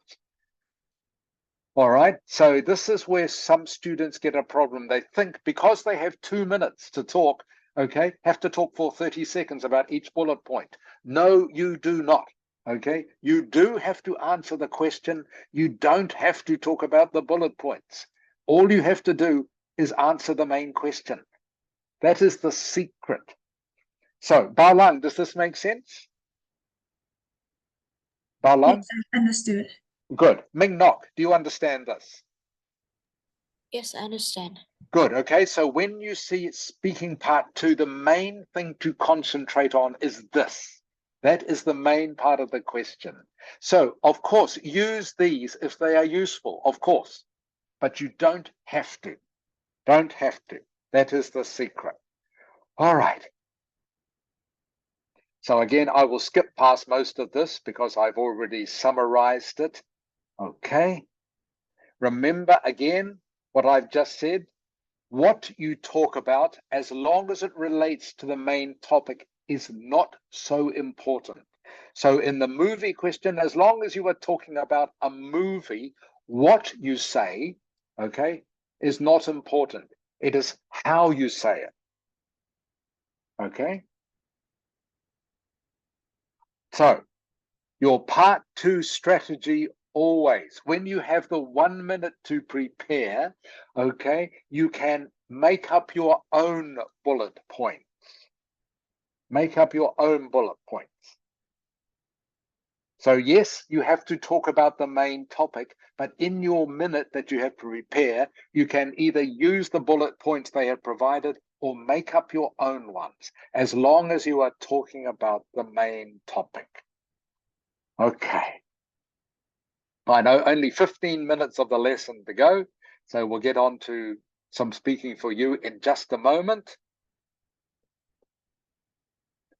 All right, so this is where some students get a problem. They think because they have 2 minutes to talk, okay, have to talk for 30 seconds about each bullet point. No, you do not, okay? You do have to answer the question. You don't have to talk about the bullet points. All you have to do is answer the main question. That is the secret. So, Balang, does this make sense? Balang? Yes, I understood. Good. Ming Nok, do you understand this? Yes, I understand. Good. Okay. So when you see speaking part 2, the main thing to concentrate on is this. That is the main part of the question. So, of course, use these if they are useful, of course, but you don't have to. Don't have to. That is the secret. All right. So again, I will skip past most of this because I've already summarized it. Okay. Remember again what I've just said. What you talk about, as long as it relates to the main topic, is not so important. So in the movie question, as long as you are talking about a movie, what you say, okay, is not important. It is how you say it. Okay? So, your part 2 strategy always, when you have the 1 minute to prepare, okay, you can make up your own bullet points. Make up your own bullet points. So yes, you have to talk about the main topic, but in your minute that you have to prepare, you can either use the bullet points they have provided or make up your own ones, as long as you are talking about the main topic. Okay. I know only 15 minutes of the lesson to go, so we'll get on to some speaking for you in just a moment.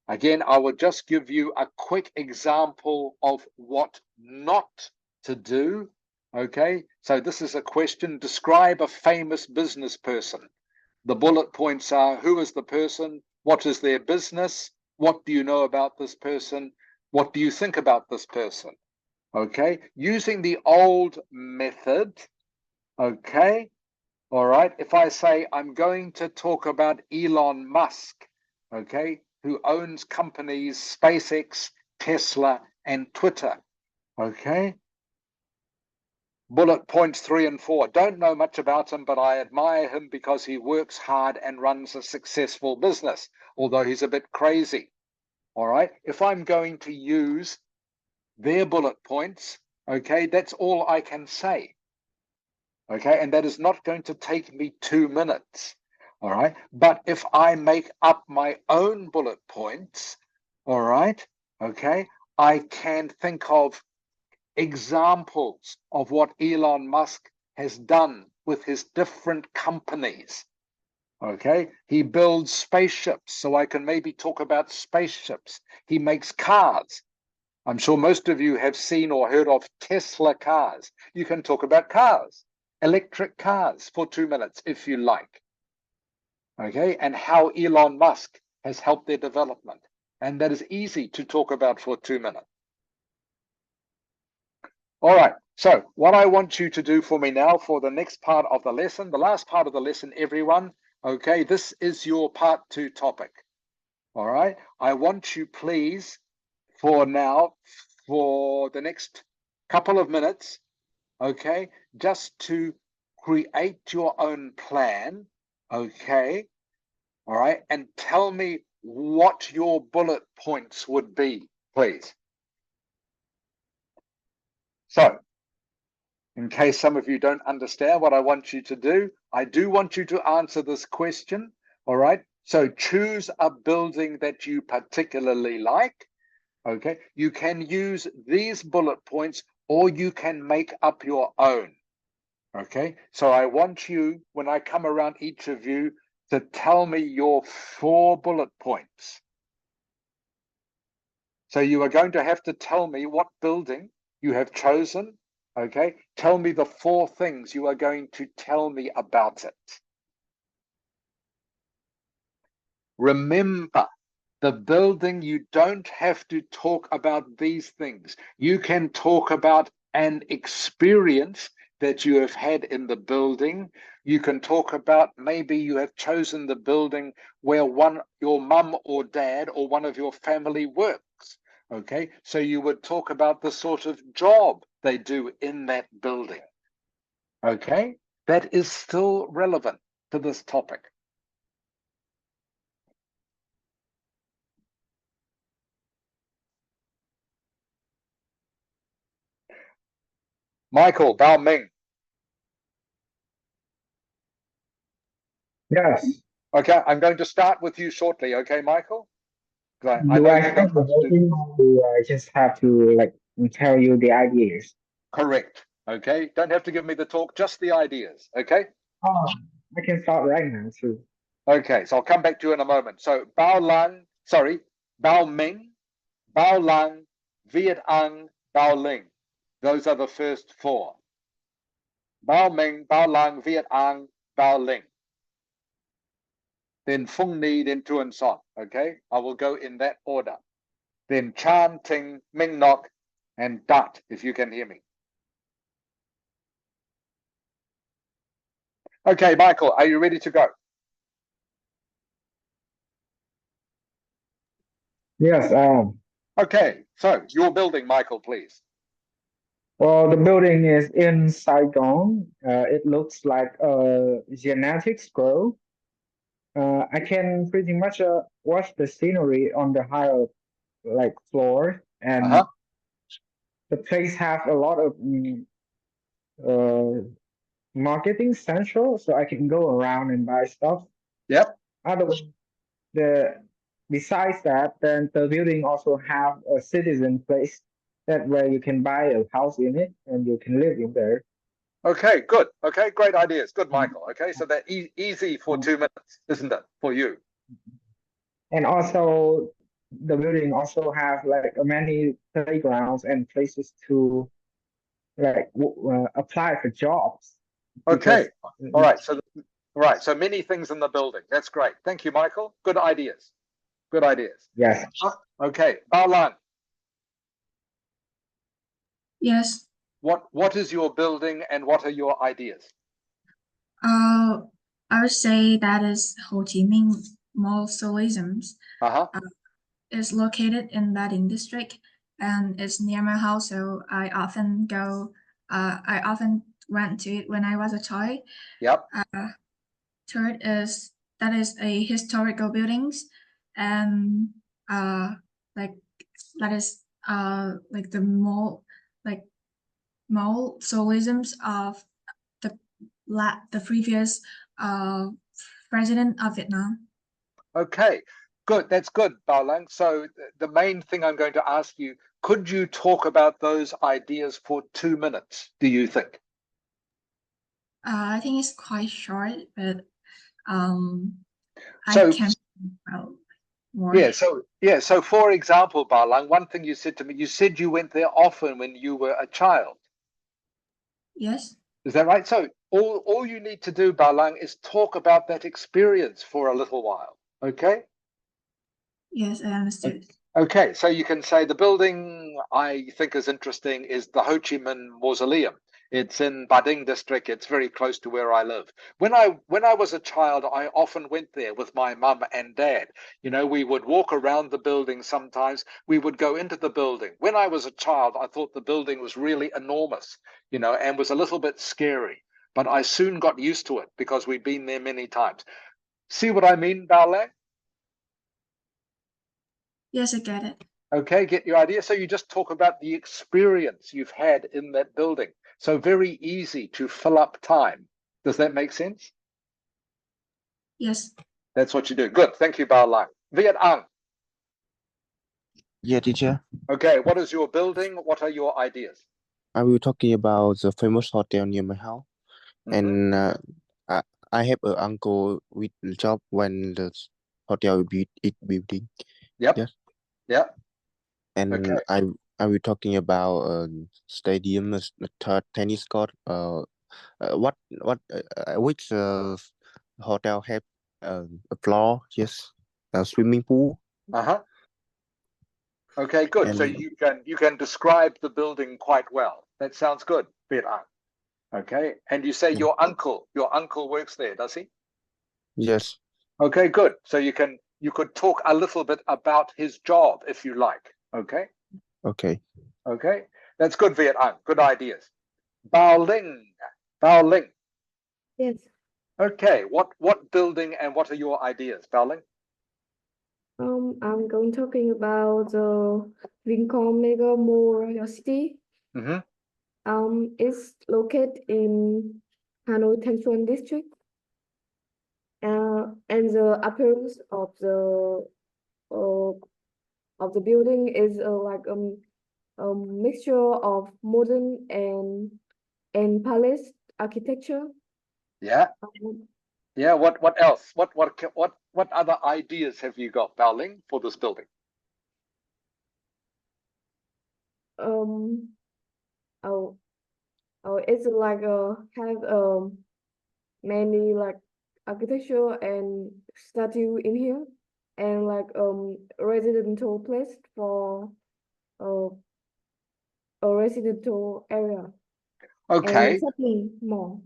Again, I will just give you a quick example of what not to do. Okay, so this is a question. Describe a famous business person. The bullet points are: who is the person? What is their business? What do you know about this person? What do you think about this person? Okay, using the old method. Okay, all right. If I say I'm going to talk about Elon Musk, okay, who owns companies SpaceX, Tesla, and Twitter. Okay. Bullet points 3 and 4. Don't know much about him, but I admire him because he works hard and runs a successful business, although he's a bit crazy. All right. If I'm going to use their bullet points, okay, that's all I can say. Okay. And that is not going to take me 2 minutes. All right. But if I make up my own bullet points, all right, okay, I can think of examples of what Elon Musk has done with his different companies. Okay. He builds spaceships, so I can maybe talk about spaceships. He makes cars. I'm sure most of you have seen or heard of Tesla cars. You can talk about cars, electric cars for 2 minutes if you like. Okay, and how Elon Musk has helped their development. And that is easy to talk about for 2 minutes. All right, so what I want you to do for me now for the next part of the lesson, the last part of the lesson, everyone, okay, this is your part 2 topic. All right, I want you please for now, for the next couple of minutes, okay, just to create your own plan, okay, all right, and tell me what your bullet points would be, please. So, in case some of you don't understand what I want you to do, I do want you to answer this question, all right? So choose a building that you particularly like, okay? You can use these bullet points or you can make up your own, okay? So I want you, when I come around each of you, to tell me your 4 bullet points. So you are going to have to tell me what building you have chosen, okay? Tell me the 4 things you are going to tell me about it. Remember, the building, you don't have to talk about these things. You can talk about an experience that you have had in the building. You can talk about maybe you have chosen the building where your mum or dad or one of your family works. Okay, so you would talk about the sort of job they do in that building. Okay, that is still relevant to this topic. Michael, Bao Ming. Yes. Okay, I'm going to start with you shortly. Okay, Michael? I Do know I you start got the much to do. voting, or do I just have to like tell you the ideas? Correct. Okay, don't have to give me the talk, just the ideas. Okay. Oh, I can start right now too. Okay, so I'll come back to you in a moment. So Bao Ming, Bao Lang, Viet Ang, Bao Ling. Those are the first 4. Bao Ming, Bao Lang, Viet Ang, Bao Ling. Then Phung Ni, then Tuan Son. Okay, I will go in that order. Then Chan, Ting, Ming Nok, and Dat, if you can hear me. Okay, Michael, are you ready to go? Yes, Okay, so your building, Michael, please. well, the building is in Saigon. It looks like a genetics grow. I can pretty much watch the scenery on the higher like floor, and Uh-huh. the place have a lot of uh, marketing central, so I can go around and buy stuff. Yep. Otherwise, the besides that, then the building also have a citizen place that where you can buy a house in it and you can live in there. Okay, good. Okay, great ideas. Good, Michael. Okay, so that easy for Um, 2 minutes, isn't it, for you? And also, the building also have like many playgrounds and places to like apply for jobs Okay. because All right. So many things in the building. That's great. Thank you, Michael. Good ideas. Good ideas. yes. Okay, Balan, Yes. what is your building and what are your ideas? I would say that is Ho Chi Minh Mausoleum. Uh-huh. Is located in Badin district and it's near my house, so I often go. I often went to it when I was a child. Yep. Third is that is a historical buildings, and like that is like the mausoleums of the previous president of Vietnam. Okay, good. That's good, Balang. So the main thing I'm going to ask you, could you talk about those ideas for 2 minutes, do you think? I think it's quite short, but I So can about more. so for example, Balang, one thing you said to me, you said you went there often when you were a child. Yes. Is that right? So all you need to do, Balang, is talk about that experience for a little while. Okay? Yes, I understood. Okay, so you can say the building I think is interesting is the Ho Chi Minh Mausoleum. It's in Ba Ding district. It's very close to where I live. When I was a child, I often went there with my mum and dad. You know, we would walk around the building sometimes. We would go into the building. When I was a child, I thought the building was really enormous, you know, and was a little bit scary. But I soon got used to it because we've been there many times. See what I mean, Bao Lang? Yes, I get it. Okay, get your idea. So you just talk about the experience you've had in that building. So very easy to fill up time. Does that make sense? Yes. That's what you do. Good. Thank you, Bao Lang. Viet Ang. Yeah, teacher. Okay, what is your building? What are your ideas? I will talking about the famous hotel near my house, and I have an uncle with job when the hotel is building. Yep. Yes. Yep. And Okay. I will talking about stadium, tennis court. Which hotel have a floor? Yes, a swimming pool. Uh-huh. Okay, good. So And you can describe the building quite well. That sounds good, Viet Ang. Okay. And you say your uncle works there, does he? yes. Okay, good. So you could talk a little bit about his job if you like. Okay. Okay. Okay. That's good, Viet Ang. Good ideas. Bao Ling. Bao Ling. Yes. Okay. What building and what are your ideas, Bao Ling? I'm going talking about the Vincom Mega Mall Royal City. Mm-hmm. It's located in Hanoi Thanh Xuân district. And the appearance of the building is like a mixture of modern and palace architecture. Yeah. Um, Yeah. What else? What other ideas have you got, Bao Ling, for this building? um, oh, it's like have many like architecture and statue in here, and like residential place for uh, a residential area and Okay. shopping mall.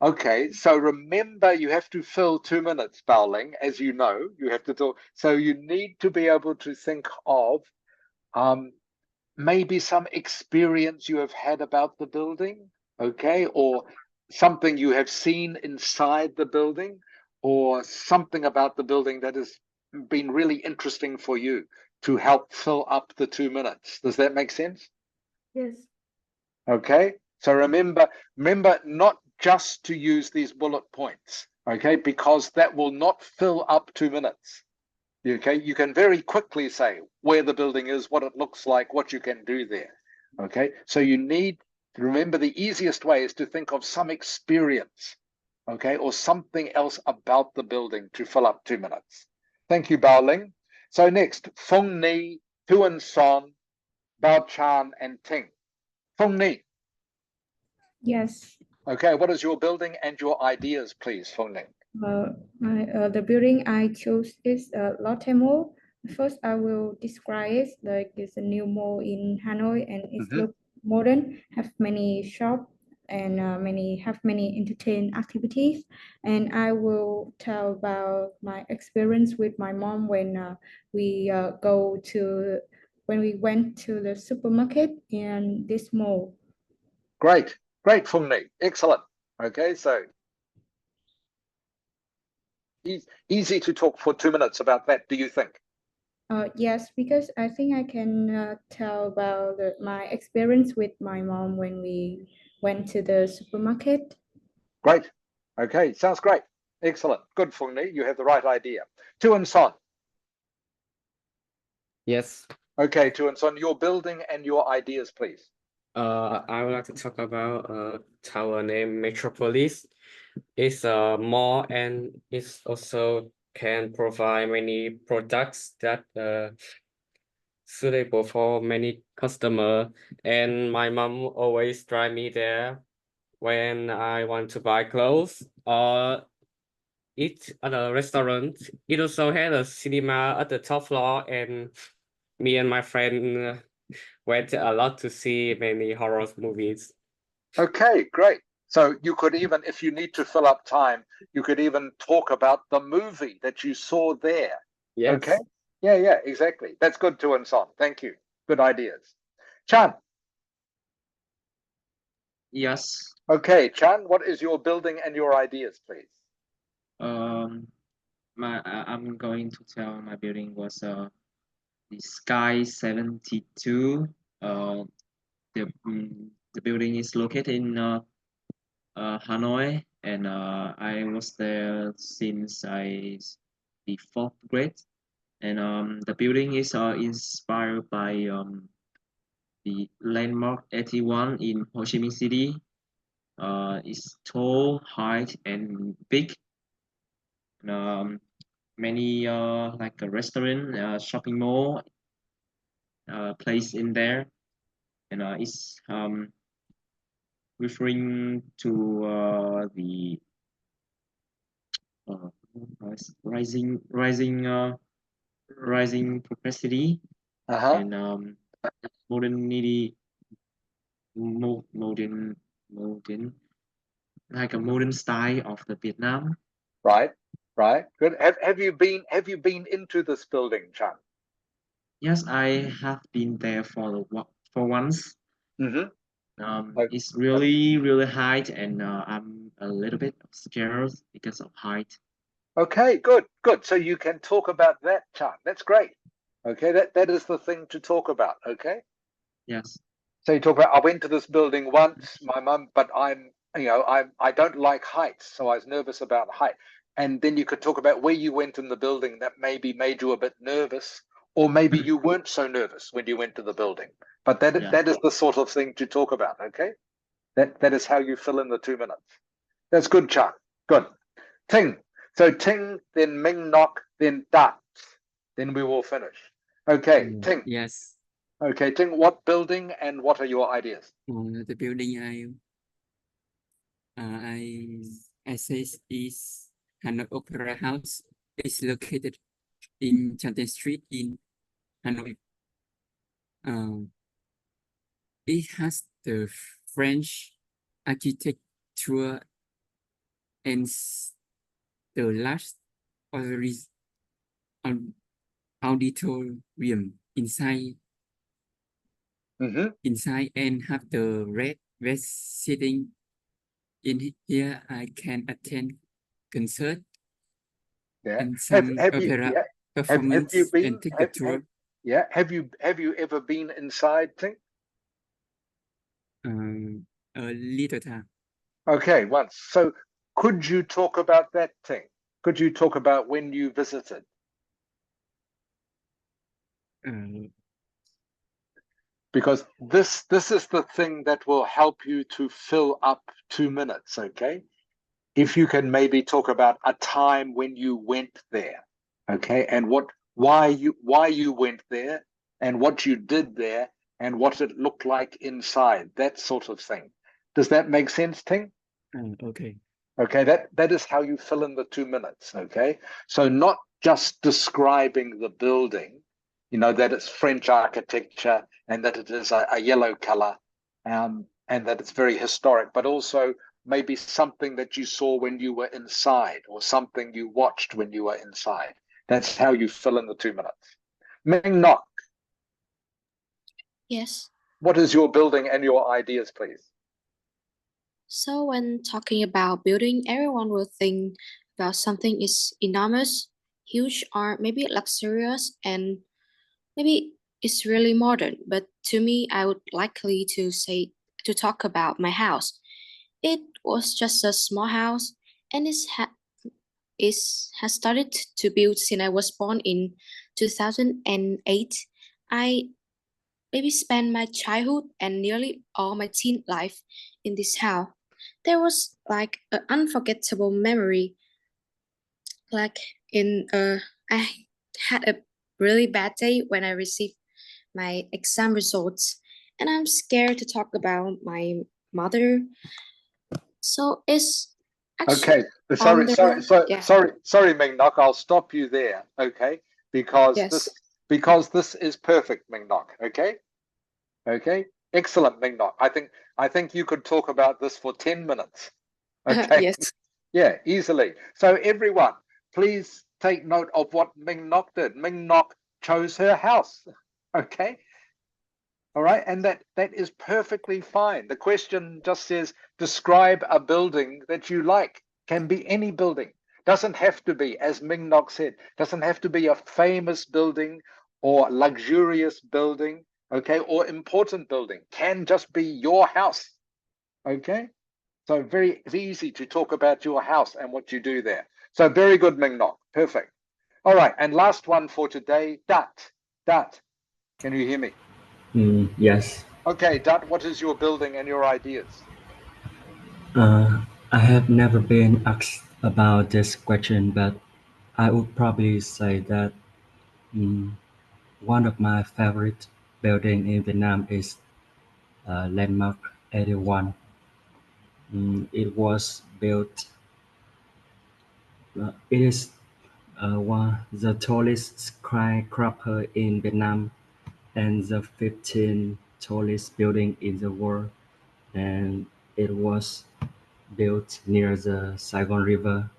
Okay, so remember you have to fill 2 minutes, Baoling, as you know, you have to talk. So you need to be able to think of maybe some experience you have had about the building, okay, or something you have seen inside the building, or something about the building that has been really interesting for you to help fill up the 2 minutes. Does that make sense? Yes. Okay, so remember not just to use these bullet points, okay, because that will not fill up 2 minutes. Okay, you can very quickly say where the building is, what it looks like, what you can do there. Okay, so you need to remember the easiest way is to think of some experience, okay, or something else about the building to fill up 2 minutes. Thank you, Baoling. So next, Feng Ni, Tuan Son, Bao Chan, and Ting. Feng Ni. Yes. Okay, what is your building and your ideas, please, Feng Ni? The building I chose is Lotte Mall. First, I will describe it like it's a new mall in Hanoi and it looks modern, have many shops and many entertainment activities. And I will tell about my experience with my mom when we went to the supermarket in this mall. Great, Feng Ni, excellent. Okay, so easy to talk for 2 minutes about that, do you think? Yes, because I think I can tell about my experience with my mom when we went to the supermarket. Great. Okay, sounds great. Excellent. Good, Feng Ni. You have the right idea. Tuan Son. Yes. Okay, Tuan Son, your building and your ideas, please. I would like to talk about tower name Metropolis. It's a mall and it also can provide many products that suitable for many customer. And my mom always drive me there when I want to buy clothes or eat at a restaurant. It also had a cinema at the top floor, and me and my friend went a lot to see many horror movies. Okay, great. So you could even, if you need to fill up time, you could even talk about the movie that you saw there. Yes. Okay. Yeah, exactly. That's good, Tuan Son. Thank you. Good ideas. Chan. Yes. Okay, Chan, what is your building and your ideas, please? I'm going to tell my building was the Sky 72. The building is located in Hanoi, and I was there since the 4th grade. And the building is inspired by the landmark 81 in Ho Chi Minh City. It's tall, high, and big. And, many like a restaurant, shopping mall, place in there, and it's referring to the uh, rising capacity and modernity, modern, like a modern style of the Vietnam. Right. Good. Have you been into this building, Chan? Yes, I have been there for once. It's really high, and I'm a little bit scared because of height. Okay, good. So you can talk about that, Chan. That's great. Okay, that is the thing to talk about. Okay. Yes. So you talk about I went to this building once, my mum, but I don't like heights, so I was nervous about height. And then you could talk about where you went in the building that maybe made you a bit nervous, or maybe you weren't so nervous when you went to the building. But that is the sort of thing to talk about. Okay, that is how you fill in the 2 minutes. That's good, Chan. Good. Ting. So Ting, then Ming Nok, then Dat. Then we will finish. Okay, Ting. Yes. Okay, Ting, what building and what are your ideas? The building I say is Hanoi Opera House. It's located in Chanten Street in Hanoi. It has the French architecture and the last auditorium inside and have the red sitting in here. I can attend concert Yeah. and some Have you opera have performance you been and take the tour. yeah, have you ever been inside, Ting? A little time. Okay, once. So could you talk about that, Ting? Could you talk about when you visited? Because this is the thing that will help you to fill up 2 minutes, okay? If you can maybe talk about a time when you went there, okay, and why you went there and what you did there and what it looked like inside, that sort of thing. Does that make sense, Ting? Okay. Okay, that is how you fill in the 2 minutes, okay? So not just describing the building, you know, that it's French architecture and that it is a yellow color, and that it's very historic, but also maybe something that you saw when you were inside or something you watched when you were inside. That's how you fill in the 2 minutes. Ming Nok, Yes. what is your building and your ideas, please? So when talking about building, everyone will think about something is enormous, huge, or maybe luxurious, and maybe it's really modern. But to me, I would likely to talk about my house. It was just a small house, and it has started to build since I was born in 2008. I maybe spent my childhood and nearly all my teen life in this house. There was like an unforgettable memory. Like I had a really bad day when I received my exam results, and I'm scared to talk about my mother. So it's Okay, actually on the yeah. sorry, Ming Nok. I'll stop you there, okay? Because Yes. this is perfect, Ming Nok. Okay, okay, excellent, Ming Nok. I think you could talk about this for 10 minutes. Okay, Yes. yeah, easily. So everyone, please take note of what Ming Nok did. Ming Nok chose her house. Okay, all right, and that is perfectly fine. The question just says describe a building that you like. Can be any building. Doesn't have to be, as Ming Nok said, doesn't have to be a famous building or luxurious building, okay, or important building. Can just be your house. Okay? So very easy to talk about your house and what you do there. So very good, Ming Nok. Perfect. All right, and last one for today, Dat. Dat, can you hear me? Yes. Okay, Dat, what is your building and your ideas? I have never been asked about this question, but I would probably say that one of my favorite building in Vietnam is Landmark 81. It was built. It is one the tallest skyscraper in Vietnam and the 15th tallest building in the world, and it was built near the Saigon River.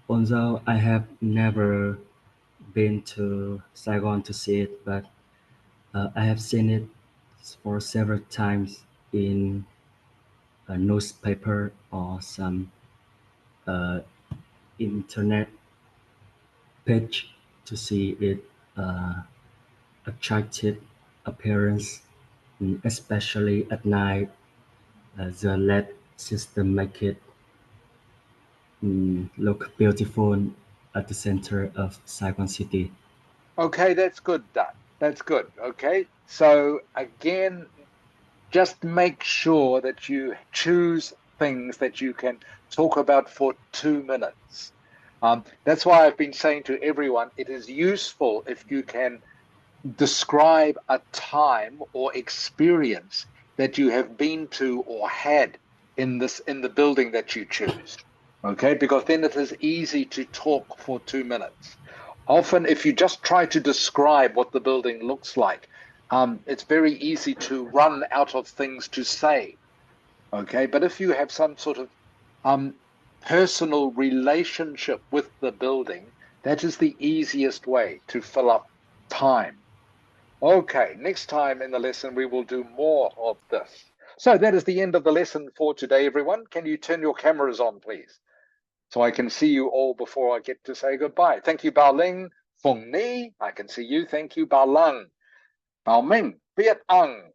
Although I have never been to Saigon to see it, but I have seen it for several times in a newspaper or some uh, internet page to see it attractive appearance, especially at night. The LED system make it look beautiful at the center of Saigon City. Okay, that's good, Dat. That's good. Okay, so again, just make sure that you choose things that you can talk about for 2 minutes. That's why I've been saying to everyone, it is useful if you can describe a time or experience that you have been to or had in the building that you choose. Okay, because then it is easy to talk for 2 minutes. Often, if you just try to describe what the building looks like, it's very easy to run out of things to say. Okay, but if you have some sort of personal relationship with the building, that is the easiest way to fill up time. Okay, next time in the lesson, we will do more of this. So that is the end of the lesson for today, everyone. Can you turn your cameras on, please? So I can see you all before I get to say goodbye. Thank you, Bao Ling. Phùng Ni, I can see you. Thank you, Bao Lang. Bao Ming, Viet Ang.